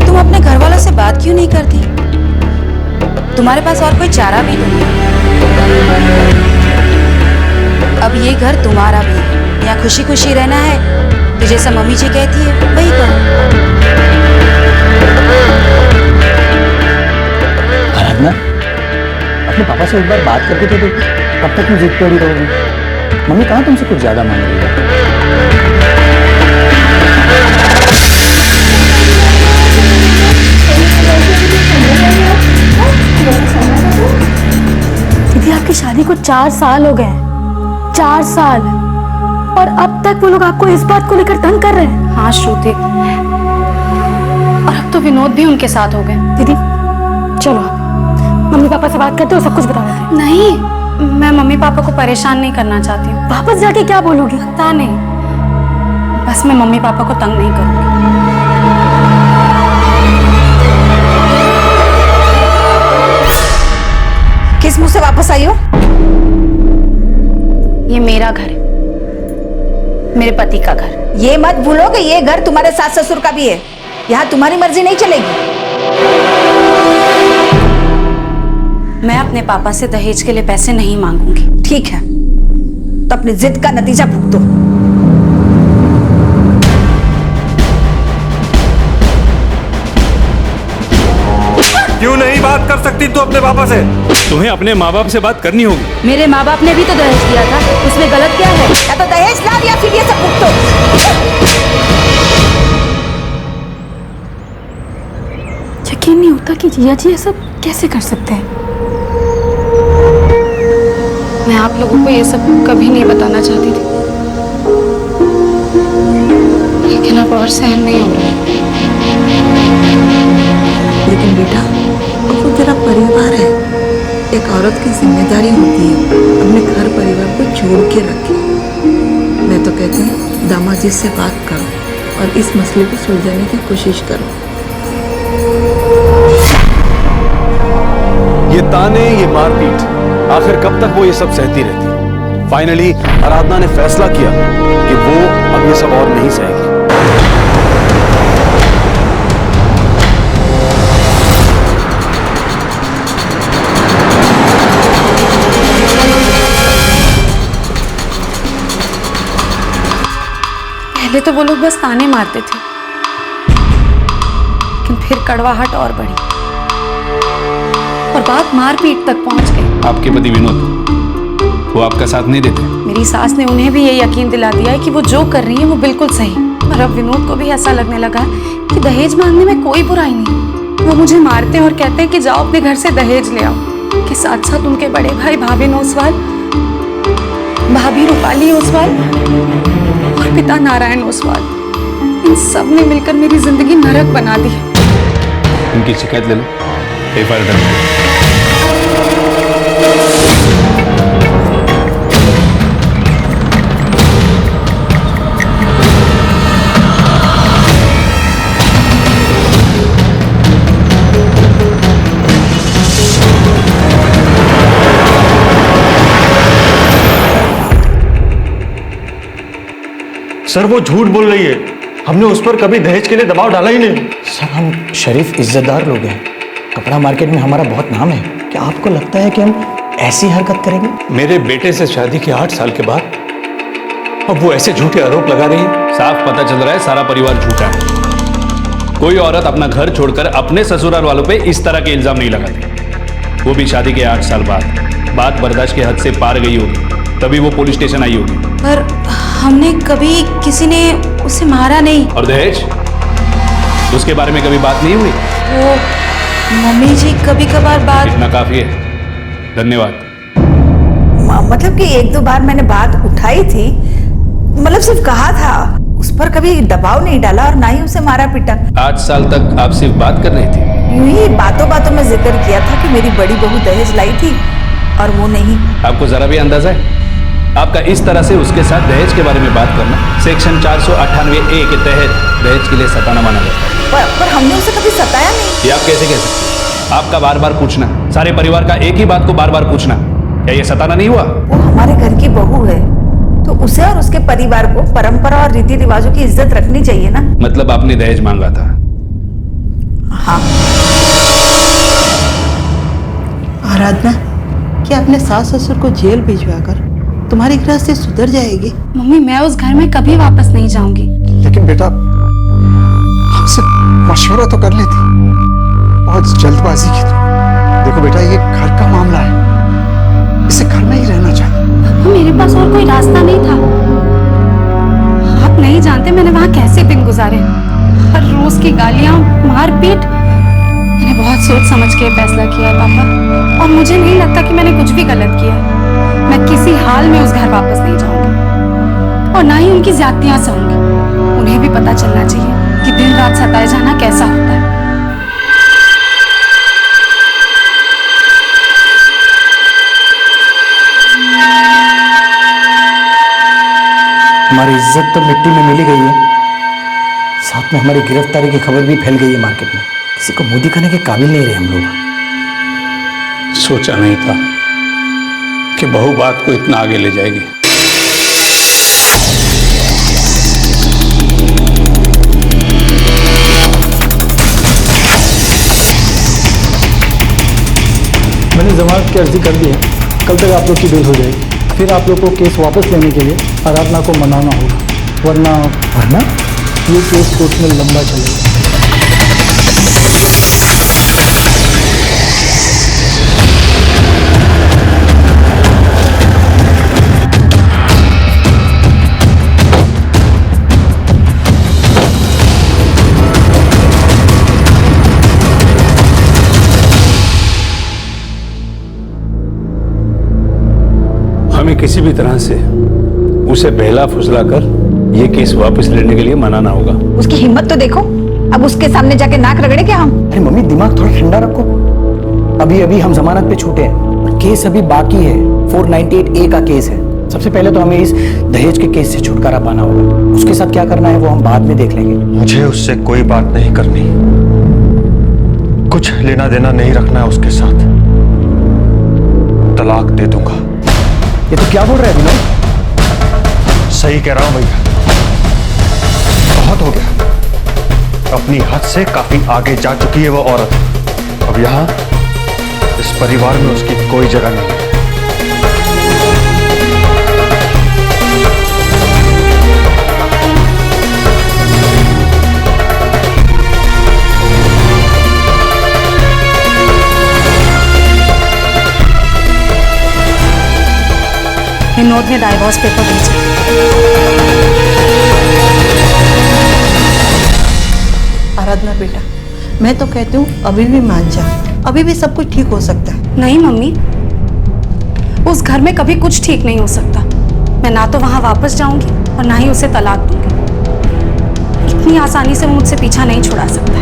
तुम अपने घर वालों से बात क्यों नहीं करती? तुम्हारे पास और कोई चारा भी नहीं है। अब ये घर तुम्हारा भी है, यहाँ खुशी खुशी रहना है तो जैसा मम्मी जी कहती है वही करो। आराधना, अपने पापा से एक बार बात करके तो देखो, कब तक तुम जिद पड़ी रहोगी? मम्मी कहाँ तुमसे कुछ ज्यादा मांग रही है? दीदी, आपकी शादी को 4 साल हो गए हैं। 4 साल, और अब तक वो लोग आपको इस बात को लेकर तंग कर रहे हैं। हाँ श्रुति, और अब तो विनोद भी उनके साथ हो गए। दीदी चलो, मम्मी पापा से बात करते हो, सब कुछ बता देते हैं। नहीं, मैं मम्मी पापा को परेशान नहीं करना चाहती हूँ। वापस जाके क्या बोलोगी? पता नहीं, बस मैं मम्मी पापा को तंग नहीं करूँगी। किस मुंह से वापस आई हो? ये मेरा घर है, मेरे पति का घर। ये मत भूलो कि ये घर तुम्हारे सास ससुर का भी है। यहाँ तुम्हारी मर्जी नहीं चलेगी। मैं अपने पापा से दहेज के लिए पैसे नहीं मांगूंगी। ठीक है, तो अपनी जिद का नतीजा भुगतो। क्यों नहीं बात कर सकती तू अपने पापा से? तुम्हें अपने माँ बाप से बात करनी होगी। मेरे माँ बाप ने भी तो दहेज दिया था, उसमें गलत क्या है? या तो दहेज ला या फिर ये सब भुगतो। यकीन नहीं होता कि जिया जी ये सब कैसे कर सकते हैं। मैं आप लोगों को ये सब कभी नहीं बताना चाहती थी, लेकिन अब और सहन नहीं हो रहा। लेकिन बेटा, वो तेरा परिवार है। एक औरत की जिम्मेदारी होती है अपने घर परिवार को जोड़ के रखे। मैं तो कहती हूँ दामाद जी से बात करो और इस मसले को सुलझाने की कोशिश करो। ये ताने, ये मारपीट, आखिर कब तक वो ये सब सहती रहती? फाइनली आराधना ने फैसला किया कि वो अब ये सब और नहीं सहेगी। पहले तो वो लोग बस ताने मारते थे, लेकिन फिर कड़वाहट और बढ़ी और बात मारपीट तक पहुंच गई। आपके पति विनोद, वो आपका साथ नहीं देते? मेरी सास ने उन्हें भी ये यकीन दिला दिया है कि वो जो कर रही है वो बिल्कुल सही। और अब विनोद को भी ऐसा लगने लगा है कि दहेज मांगने में कोई बुराई नहीं। वो मुझे मारते हैं और कहते हैं कि जाओ अपने घर से दहेज ले आओ। के साथ साथ उनके बड़े भाई भाभी ओसवाल, भाभी रूपाली ओसवाल और पिता नारायण ओसवाल, इन सब ने मिलकर मेरी जिंदगी नरक बना दी है। उनकी शिकायत ले लो, एफआईआर दर्ज करो। सर वो झूठ बोल रही है। हमने उस पर कभी दहेज के लिए दबाव डाला ही नहीं। सर, हम शरीफ इज्जतदार लोग हैं, कपड़ा मार्केट में हमारा बहुत नाम है। क्या आपको लगता है कि हम ऐसी हरकत करेंगे? मेरे बेटे से शादी के 8 साल के बाद अब वो ऐसे झूठे आरोप लगा रही है। साफ पता चल रहा है सारा परिवार झूठा है। कोई औरत अपना घर छोड़कर अपने ससुराल वालों पे इस तरह के इल्जाम नहीं लगाती, वो भी शादी के 8 साल बाद। बात बर्दाश्त के हद से पार गई होगी, तभी वो पुलिस स्टेशन आई होगी। पर हमने कभी किसी ने उसे मारा नहीं। और दहेज, उसके बारे में कभी बात नहीं हुई? वो मम्मी जी कभी कभार बात। इतना काफी है, धन्यवाद। मतलब कि 1-2 बार मैंने बात उठाई थी, मतलब सिर्फ कहा था, उस पर कभी दबाव नहीं डाला और ना ही उसे मारा पीटा। 8 साल तक आप सिर्फ बात कर रही थी? यूं ही बातों बातों में जिक्र किया था कि मेरी बड़ी बहू दहेज लाई थी और वो नहीं। आपको जरा भी अंदाजा है? आपका इस तरह से उसके साथ दहेज के बारे में बात करना सेक्शन 498A के तहत दहेज के लिए सताना माना जाता है। पर हमने उसे कभी सताया नहीं। ये आप कैसे कह सकते हैं? आपका बार बार पूछना, सारे परिवार का एक ही बात को बार बार पूछना, क्या ये सताना नहीं हुआ? वो हमारे घर की बहू है, तो उसे और उसके परिवार को परंपरा और रीति रिवाजों की इज्जत रखनी चाहिए ना। मतलब आपने दहेज मांगा था? हाँ। आराधना, क्या अपने सास ससुर को जेल भिजवाकर तुम्हारी गृहस्थी सुधर जाएगी? मम्मी, मैं उस घर में कभी वापस नहीं जाऊंगी। लेकिन बेटा, हमसे मशवरा तो कर लेती, बहुत जल्दबाजी की तो। देखो बेटा, ये घर का मामला है, इसे घर में ही रहना चाहिए। मेरे पास और कोई रास्ता नहीं था। आप नहीं जानते मैंने वहां कैसे दिन गुजारे, हर रोज की गालियां, मारपीट। मैंने बहुत सोच समझ के फैसला किया है पापा, और मुझे नहीं लगता कि मैंने कुछ भी गलत किया है। मैं किसी हाल में उस घर वापस नहीं जाऊंगी और ना ही उनकी ज्यादतियां सहूंगी। उन्हें भी पता चलना चाहिए कि दिन रात सताए जाना कैसा होता है। हमारी इज्जत तो मिट्टी में मिली गई है, साथ में हमारी गिरफ्तारी की खबर भी फैल गई है मार्केट में। किसी को मुंह दिखाने के काबिल नहीं रहे हम लोग। सोचा नहीं था कि बहू बात को इतना आगे ले जाएगी। मैंने जमानत की अर्जी कर दी है, कल तक आप लोग की बेल हो जाएगी। फिर आप लोग को केस वापस लेने के लिए आराधना को मनाना होगा, वरना ये केस कोर्ट में लंबा चलेगा। हमें किसी भी तरह से उसे बहला फुसला कर ये केस वापस लेने के लिए मनाना होगा। उसकी हिम्मत तो देखो, अब उसके सामने जाके नाक रगड़े क्या हम? अरे मम्मी, दिमाग थोड़ा ठंडा रखो। अभी अभी हम जमानत पे छूटे हैं और केस अभी बाकी है। 498A का केस है। सबसे पहले तो हमें इस दहेज के केस से छुटकारा पाना होगा। उसके साथ क्या करना है वो हम बाद में देख लेंगे। मुझे उससे कोई बात नहीं करनी, कुछ लेना देना नहीं रखना है उसके साथ। तलाक दे दूंगा। ये तो क्या बोल रहे हैं विनोद? सही कह रहा हूं भैया, बहुत हो गया। अपनी हद से काफी आगे जा चुकी है वो औरत। अब यहां इस परिवार में उसकी कोई जगह नहीं है। विनोद ने डाइवोर्स पेपर भेजा। आराधना बेटा, मैं तो कहती हूँ अभी भी मान जा, अभी भी सब कुछ ठीक हो सकता है। नहीं मम्मी, उस घर में कभी कुछ ठीक नहीं हो सकता। मैं ना तो वहां वापस जाऊंगी और ना ही उसे तलाक दूंगी। इतनी आसानी से वो मुझसे पीछा नहीं छुड़ा सकता।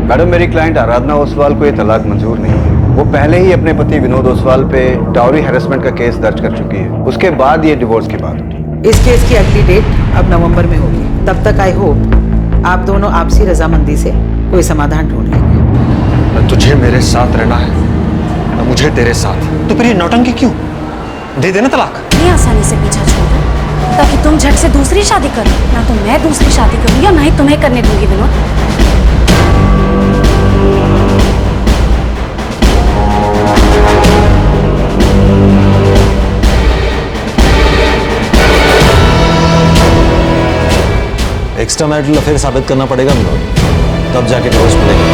मैडम, मेरी क्लाइंट आराधना ओसवाल को ये तलाक मंजूर नहीं है। वो पहले ही अपने पति विनोद ओसवाल पे डाउरी हैरेसमेंट का केस दर्ज कर चुकी है। उसके बाद ये डिवोर्स की बात उठी। इस केस की अगली डेट अब नवंबर में होगी। तब तक आई होप आप दोनों आपसी रजामंदी से कोई समाधान ढूंढ लेंगे। न तुझे मेरे साथ रहना है, न मुझे तेरे साथ। तो फिर ये नौटंकी क्यों? दे देना तलाक। नहीं आसानी से पीछा छोड़ो ताकि तुम झट से दूसरी शादी करो। ना तो मैं दूसरी शादी करूंगी और ना ही तुम्हें करने दूंगी विनोद। एक्स्ट्रा मैरिटल अफेयर साबित करना पड़ेगा विनोद, तब जाके डिवोर्स मिलेगा।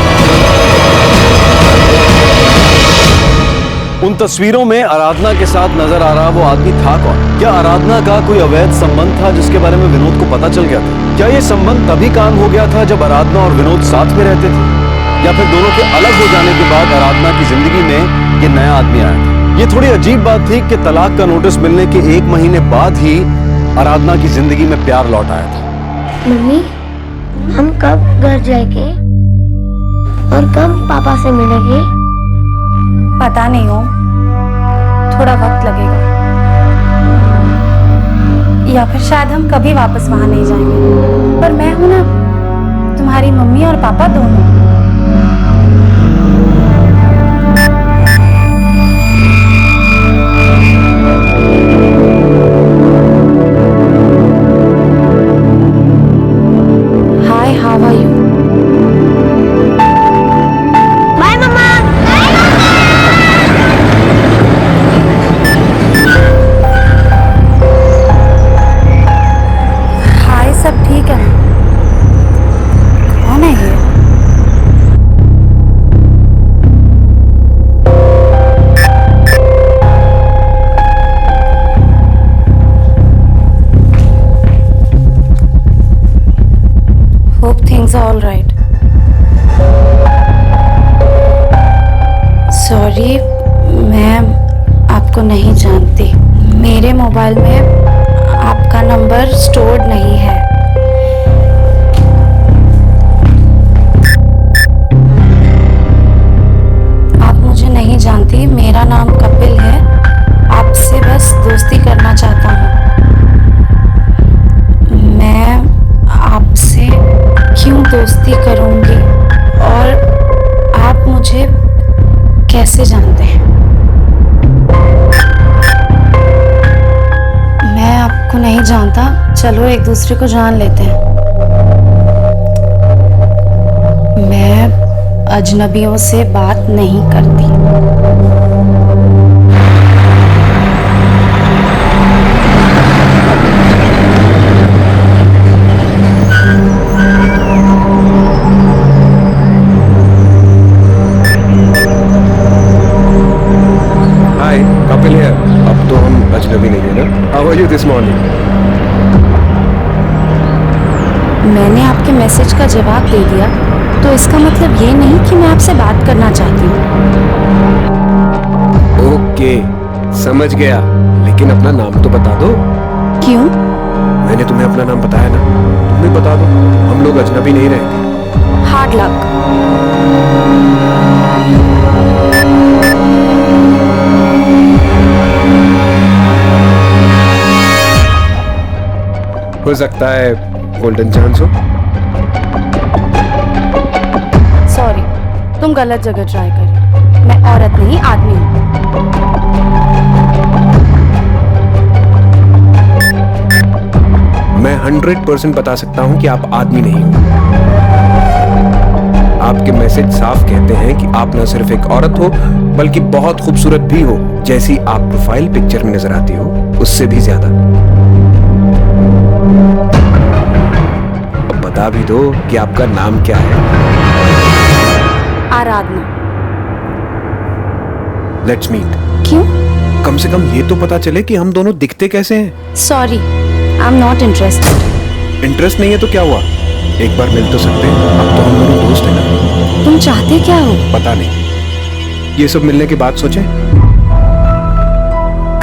उन तस्वीरों में आराधना के साथ नजर आ रहा वो आदमी था कौन? क्या आराधना का कोई अवैध संबंध था जिसके बारे में विनोद को पता चल गया था? क्या ये संबंध तभी काम हो गया था जब आराधना और विनोद साथ में रहते थे, या फिर दोनों के अलग हो जाने के बाद आराधना की जिंदगी में ये नया आदमी आया था? ये थोड़ी अजीब बात थी कि तलाक का नोटिस मिलने के 1 महीने बाद ही आराधना की जिंदगी में प्यार लौट आया था। मम्मी, हम कब घर जाएंगे और कब पापा से मिलेंगे? पता नहीं हो, थोड़ा वक्त लगेगा, या फिर शायद हम कभी वापस वहां नहीं जाएंगे। पर मैं हूं ना, तुम्हारी मम्मी और पापा दोनों। Hi, how are you? All right. Sorry, मैं आपको नहीं जानती। मेरे मोबाइल में आपका नंबर स्टोर्ड नहीं है। आप मुझे नहीं जानती, मेरा नाम कपिल है। आपसे बस दोस्ती करना चाहता हूँ। मैं आपसे क्यों दोस्ती करूंगी और आप मुझे कैसे जानते हैं? मैं आपको नहीं जानता, चलो एक दूसरे को जान लेते हैं। मैं अजनबियों से बात नहीं करती। कपिल है, अब तो हम अजनबी नहीं है ना? How are you this morning? मैंने आपके मैसेज का जवाब दे दिया, तो इसका मतलब ये नहीं कि मैं आपसे बात करना चाहती हूँ। ओके, समझ गया, लेकिन अपना नाम तो बता दो। क्यों? मैंने तुम्हें अपना नाम बताया ना, तुम भी बता दो, हम लोग अजनबी नहीं रहेंगे। Hard luck. हो सकता है गोल्डन चांस हो। सॉरी, तुम गलत जगह ट्राई करी। मैं औरत नहीं, आदमी हूँ। मैं 100% बता सकता हूं कि आप आदमी नहीं हो। आपके मैसेज साफ कहते हैं कि आप न सिर्फ एक औरत हो, बल्कि बहुत खूबसूरत भी हो, जैसी आप प्रोफाइल पिक्चर में नजर आती हो, उससे भी ज्यादा। अब बता भी दो कि आपका नाम क्या है। आराधना। Let's meet. क्यों? कम से कम ये तो पता चले कि हम दोनों दिखते कैसे हैं। Sorry, I am not interested. Interest नहीं है तो क्या हुआ, एक बार मिल तो सकते हैं। अब तो हम दोनों दोस्त हैं ना। तुम चाहते क्या हो? पता नहीं, ये सब मिलने के बाद सोचें।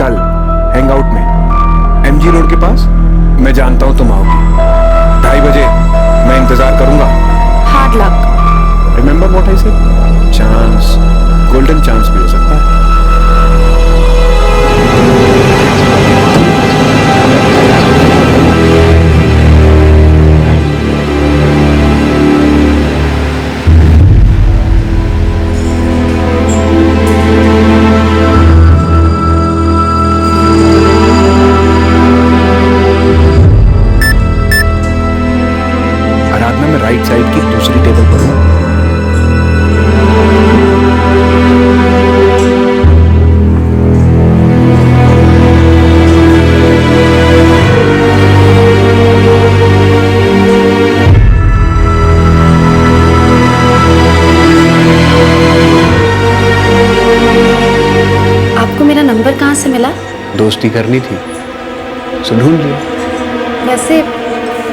कल हैंगआउट में एमजी रोड के पास, मैं जानता हूं तुम आओगी। 2:30 बजे मैं इंतजार करूंगा। Hard luck. Remember what I said? Chance, golden chance भी हो सकता है। दोस्ती करनी थी, सो ढूंढ लिया। वैसे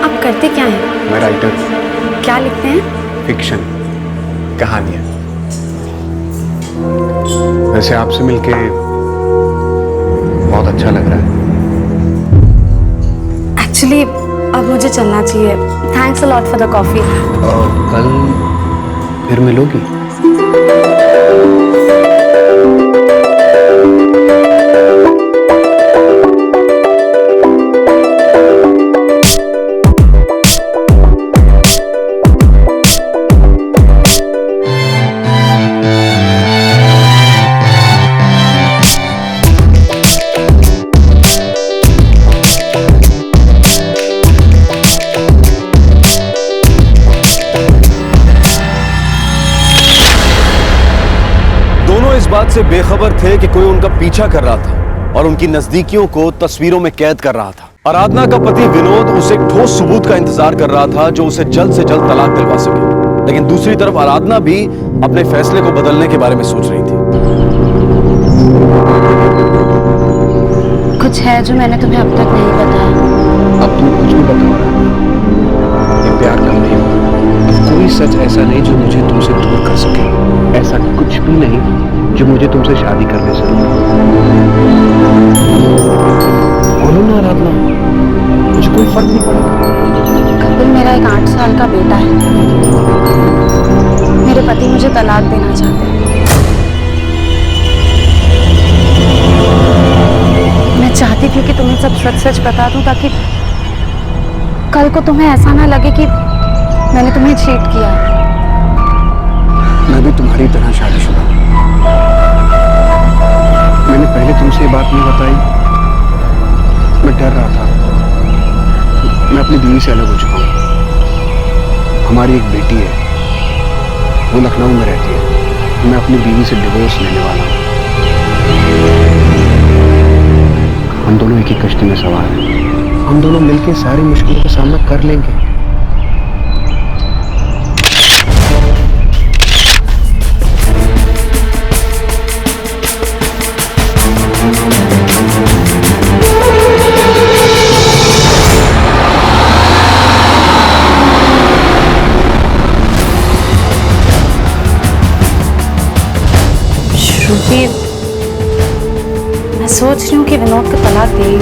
आप करते क्या हैं? मैं राइटर हूँ। क्या लिखते हैं? फिक्शन, कहानियां। वैसे आपसे मिलके बहुत अच्छा लग रहा है। एक्चुअली अब मुझे चलना चाहिए। Thanks a lot for the coffee. कल फिर मिलोगी? बात से बेखबर थे कि कोई उनका पीछा कर रहा था और उनकी नजदीकियों को तस्वीरों में कैद कर रहा था। आराधना का पति विनोद उसे एक ठोस सबूत का इंतजार कर रहा था जो उसे जल्द से जल्द तलाक दिलवा सके। लेकिन दूसरी तरफ आराधना भी अपने फैसले को बदलने के बारे में सोच रही थी। कुछ है जो मैंने तुम्हें अब तक नहीं बताया। अब तुम कुछ भी बताओ। ये प्यार कम नहीं हुआ। कोई सच ऐसा नहीं जो मुझे तुमसे दूर कर सके। ऐसा कुछ भी नहीं जो मुझे तुमसे शादी करने से रोके। बोलो ना आराधना, मुझे कोई फर्क नहीं पड़ेगा। कपिल मेरा एक 8 साल का बेटा है। मेरे पति मुझे तलाक देना चाहते हैं। मैं चाहती थी कि तुम्हें सब सच सच बता दूं ताकि कल को तुम्हें ऐसा ना लगे कि मैंने तुम्हें चीट किया। मैं भी तुम्हारी तरह शादीशुदा हूं। मैंने पहले तुमसे ये बात नहीं बताई। मैं डर रहा था। मैं अपनी बीवी से अलग हो चुका हूं। हमारी एक बेटी है, वो लखनऊ में रहती है। मैं अपनी बीवी से डिवोर्स लेने वाला हूं। हम दोनों एक ही कश्ती में सवार हैं। हम दोनों मिलकर सारी मुश्किलों का सामना कर लेंगे। मैं सोच रही हूँ कि विनोद को तलाक दे ही।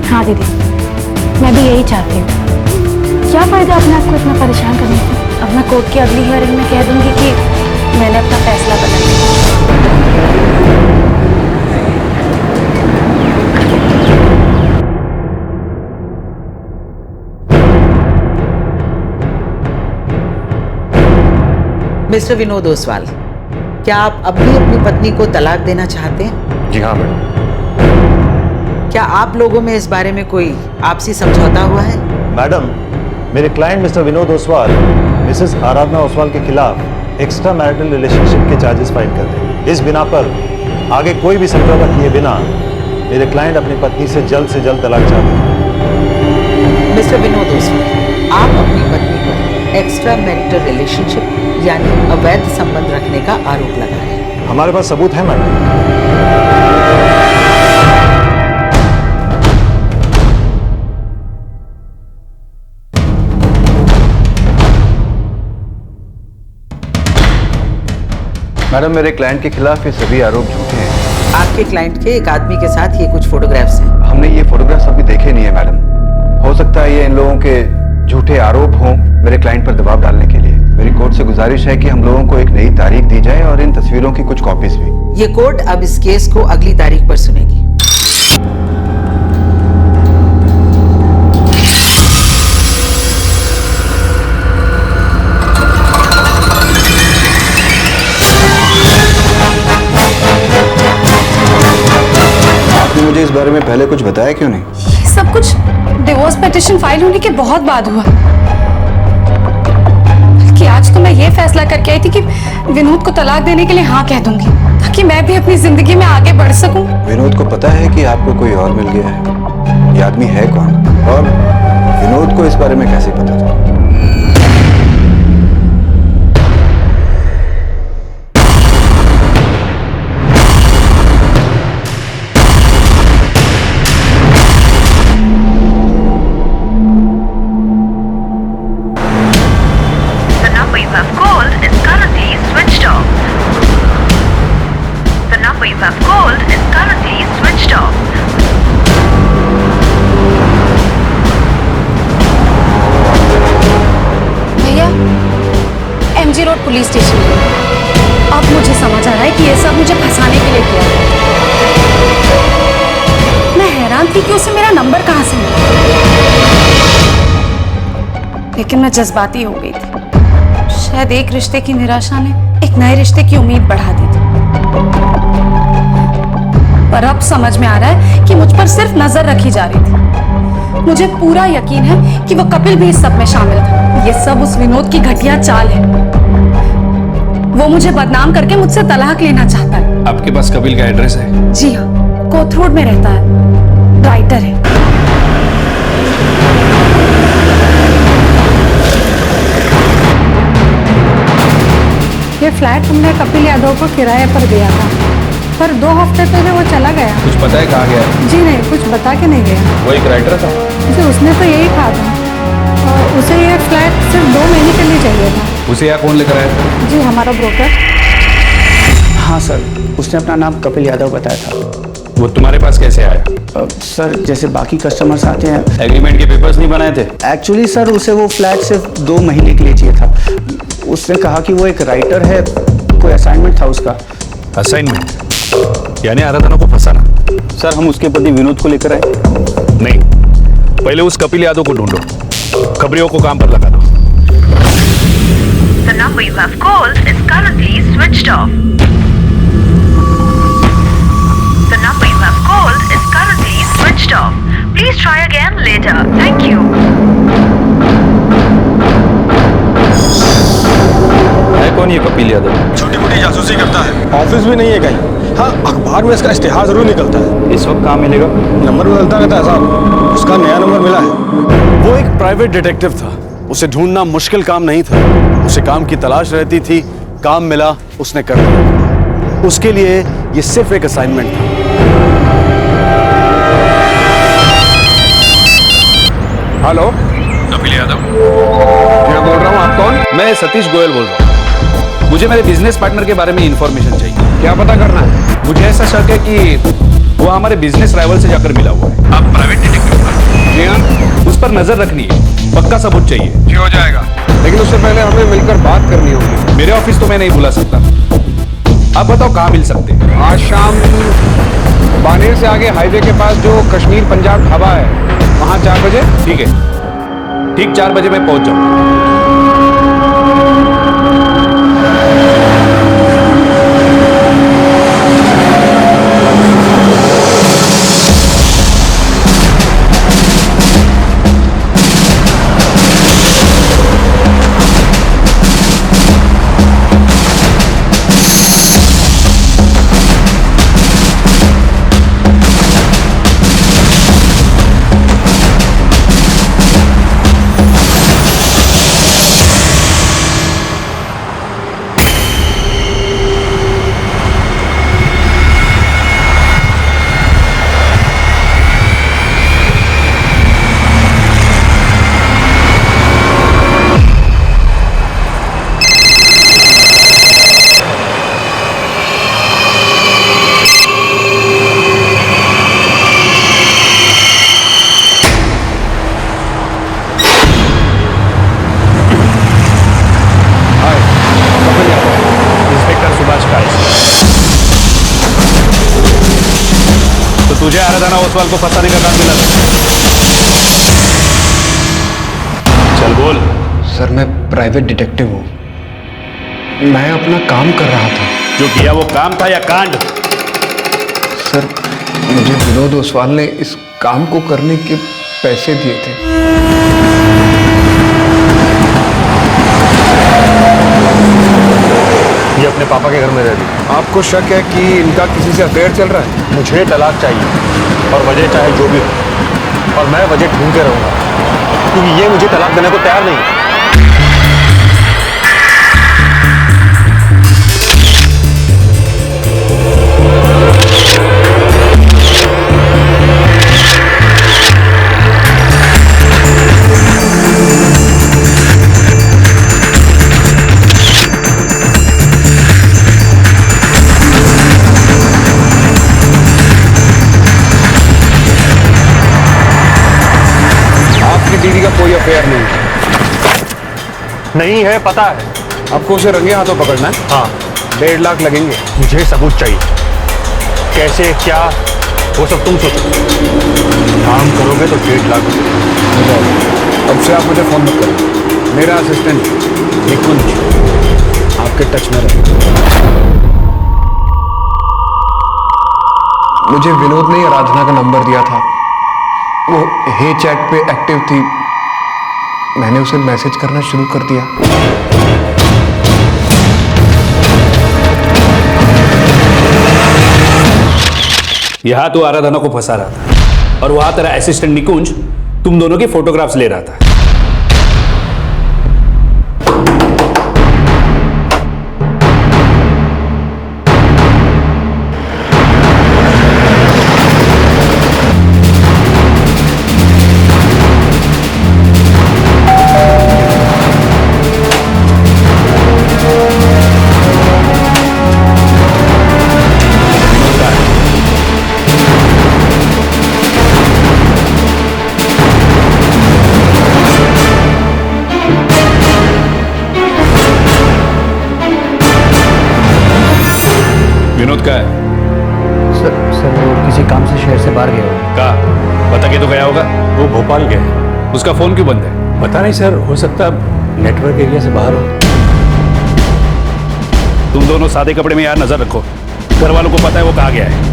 हाँ दीदी, मैं भी यही चाहती हूँ। क्या फायदा अपने आप को इतना परेशान करने का। अब मैं कोर्ट की अगली हियरिंग में कह दूंगी कि मैंने अपना फैसला बदल लिया। मिस्टर विनोद ओसवाल, क्या आप अब भी अपनी पत्नी को तलाक देना चाहते हैं? जी हाँ मैडम। क्या आप लोगों में इस बारे में कोई आपसी समझौता हुआ है? मैडम, मेरे client Mr Vinod Oswal Mrs Aradhana Oswal के खिलाफ एक्स्ट्रा मैरिटल रिलेशनशिप के चार्जेस फाइल कर रहे हैं। इस बिना पर आगे कोई भी समझौता किए बिना मेरे क्लाइंट अपनी पत्नी से जल्द तलाक चाहते हैं। मिस्टर विनोद ओसवाल, आप अपनी पत्नी पर एक्स्ट्रा मैरिटल रिलेशनशिप यानी अवैध संबंध रखने का आरोप लगा रहे हैं। हमारे पास सबूत है मैडम। मैडम, मेरे क्लाइंट के खिलाफ ये सभी आरोप झूठे हैं। आपके क्लाइंट के एक आदमी के साथ ये कुछ फोटोग्राफ्स हैं। हमने ये फोटोग्राफ्स अभी देखे नहीं है मैडम। हो सकता है ये इन लोगों के झूठे आरोप हों मेरे क्लाइंट पर दबाव डालने के लिए। मेरी कोर्ट से गुजारिश है कि हम लोगों को एक नई तारीख दी जाए और इन तस्वीरों की कुछ कॉपीज भी। ये कोर्ट अब इस केस को अगली तारीख पर सुनेगी। आपने मुझे इस बारे में पहले कुछ बताया क्यों नहीं? ये सब कुछ डिवोर्स पिटीशन फाइल होने के बहुत बाद हुआ। कि आज तो मैं ये फैसला करके आई थी कि विनोद को तलाक देने के लिए हाँ कह दूंगी ताकि मैं भी अपनी जिंदगी में आगे बढ़ सकूं। विनोद को पता है कि आपको कोई और मिल गया है? ये आदमी है कौन और विनोद को इस बारे में कैसे पता था? पुलिस स्टेशन गई। अब मुझे समझ आ रहा है कि ये सब मुझे फंसाने के लिए किया गया। मैं हैरान थी कि उसे मेरा नंबर कहाँ से मिला, लेकिन मैं जज्बाती हो गई थी। शायद एक रिश्ते की निराशा ने एक नए रिश्ते की उम्मीद बढ़ा दी थी। पर अब समझ में आ रहा है कि मुझ पर सिर्फ नजर रखी जा रही थी। मुझे पूरा यकीन है कि वो कपिल भी इस सब में शामिल था। ये सब उस विनोद की घटिया चाल है। वो मुझे बदनाम करके मुझसे तलाक लेना चाहता है। आपके पास कपिल का एड्रेस है? जी हाँ, कोथरूड में रहता है, राइटर है। ये फ्लैट हमने कपिल यादव को किराए पर दिया था, पर 2 हफ्ते पहले वो चला गया। कुछ पता है कहाँ गया है? जी नहीं, कुछ बता के नहीं गया। वो एक राइटर था? जी, उसने तो यही कहा था। और उसे ये फ्लैट सिर्फ 2 महीने के लिए चाहिए था। उसे यहाँ कौन लेकर आया था? जी, हमारा ब्रोकर। हाँ सर, उसने अपना नाम कपिल यादव बताया था। वो तुम्हारे पास कैसे आया? सर, जैसे बाकी कस्टमर्स आते हैं। एग्रीमेंट के पेपर्स नहीं बनाए थे? एक्चुअली सर, उसे वो फ्लैट सिर्फ 2 महीने के लिए चाहिए था। उसने कहा कि वो एक राइटर है, कोई असाइनमेंट था उसका। असाइनमेंट? यानी आराधना को फंसाना? सर, हम उसके पति विनोद को लेकर आए। नहीं, पहले उस कपिल यादव को ढूंढो, खबरियों को काम पर लगा दो। The number you have called is currently switched off. The number you have called is currently switched off. Please try again later. Thank you. है कौन ये कपिल यादव? छोटी मोटी जासूसी करता है, ऑफिस भी नहीं है कहीं। हाँ, अखबार में इसका इश्तिहार जरूर निकलता है। इस वक्त कहाँ मिलेगा? नंबर बदलता रहता है साहब, उसका नया नंबर मिला है। वो एक प्राइवेट डिटेक्टिव था, उसे ढूंढना मुश्किल काम नहीं था। उसे काम की तलाश रहती थी, काम मिला, उसने कर दिया। उसके लिए ये सिर्फ एक असाइनमेंट था। हेलो, कपिल यादव मैं बोल रहा हूँ। आप कौन? मैं सतीश गोयल बोल रहा हूँ। मुझे मेरे बिजनेस पार्टनर के बारे में इंफॉर्मेशन चाहिए। क्या पता करना है? मुझे ऐसा शक है कि वो हमारे बिजनेस राइवल से जाकर मिला हुआ है। आप प्राइवेट डिटेक्टिव? जी हाँ। उस पर नजर रखनी है, पक्का सबूत चाहिए। जी हो जाएगा, लेकिन उससे पहले हमें मिलकर बात करनी होगी। मेरे ऑफिस तो मैं नहीं बुला सकता। आप बताओ कहाँ मिल सकते हैं? आज शाम बानेर से आगे हाईवे के पास जो कश्मीर पंजाब ढाबा है, वहाँ 4 बजे? ठीक है, ठीक 4 बजे मैं पहुंच जाऊंगा। तुझे आराधना ओसवाल को फंसाने का काम मिला था? चल बोल। सर, मैं प्राइवेट डिटेक्टिव हूँ। मैं अपना काम कर रहा था। जो किया वो काम था या कांड? सर, मुझे विनोद ओसवाल ने इस काम को करने के पैसे दिए थे। ये अपने पापा के घर में रहती है। आपको शक है कि इनका किसी से अफेयर चल रहा है? मुझे तलाक चाहिए, और वजह चाहे जो भी हो, और मैं वजह ढूंढते रहूंगा, क्योंकि ये मुझे तलाक देने को तैयार नहीं है। दीदी का कोई अफेयर नहीं है। नहीं है, पता है, आपको उसे रंगे हाथों पकड़ना है? हाँ। 1.5 लाख लगेंगे। मुझे सबूत चाहिए, कैसे क्या वो सब तुम सोचो। काम करोगे तो 1.5 लाख रुपए। अब से आप मुझे फोन मत करो, मेरा असिस्टेंट निकुंज आपके टच में रहे। मुझे विनोद ने आराधना का नंबर दिया था, वो हे चैट पे एक्टिव थी, मैंने उसे मैसेज करना शुरू कर दिया। यहाँ तो आराधना को फंसा रहा था और वहां तेरा असिस्टेंट निकुंज तुम दोनों की फोटोग्राफ्स ले रहा था। विनोद का है? सर वो किसी काम से शहर से बाहर गया होगा। कहा? बता के तो गया होगा। वो भोपाल गए। उसका फोन क्यों बंद है? पता नहीं सर, हो सकता है नेटवर्क एरिया से बाहर हो। तुम दोनों सादे कपड़े में यार नजर रखो, घर वालों को पता है वो कहाँ गया है।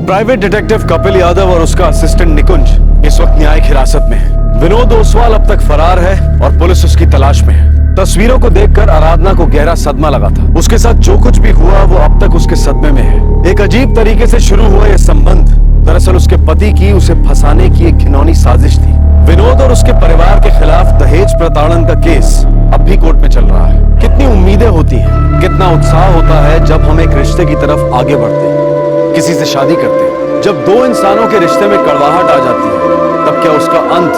प्राइवेट डिटेक्टिव कपिल यादव और उसका असिस्टेंट निकुंज इस वक्त न्यायिक हिरासत में है। विनोद ओसवाल अब तक फरार है और पुलिस उसकी तलाश में है। तस्वीरों को देखकर आराधना को गहरा सदमा लगा था। उसके साथ जो कुछ भी हुआ वो अब तक उसके सदमे में है। एक अजीब तरीके से शुरू हुआ यह संबंध दरअसल उसके पति की उसे फंसाने की एक घिनौनी साजिश थी। विनोद और उसके परिवार के खिलाफ दहेज प्रताड़न का केस अब भी कोर्ट में चल रहा है। कितनी उम्मीदें होती हैं, कितना उत्साह होता है जब हम एक रिश्ते की तरफ आगे बढ़ते हैं, किसी से शादी करते हैं। जब दो इंसानों के रिश्ते में कड़वाहट आ जाती है तब क्या उसका अंत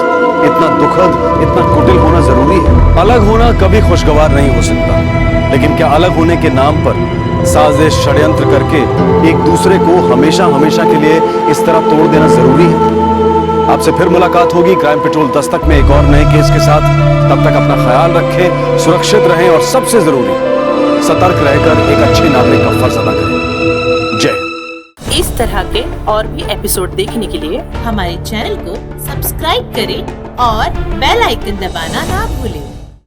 इतना दुखद, इतना कुटिल होना जरूरी है? अलग होना कभी खुशगवार नहीं हो सकता, लेकिन क्या अलग होने के नाम पर साजिश षड्यंत्र करके एक दूसरे को हमेशा हमेशा के लिए इस तरह तोड़ देना जरूरी है? आपसे फिर मुलाकात होगी क्राइम पेट्रोल दस्तक में एक और नए केस के साथ। तब तक अपना ख्याल रखें, सुरक्षित रहें और सबसे जरूरी सतर्क रहकर एक अच्छे नागरिक का फर्ज अदा करें। जय। इस तरह के और भी एपिसोड देखने के लिए हमारे चैनल को सब्सक्राइब करें और बेल आइकन दबाना ना भूलें।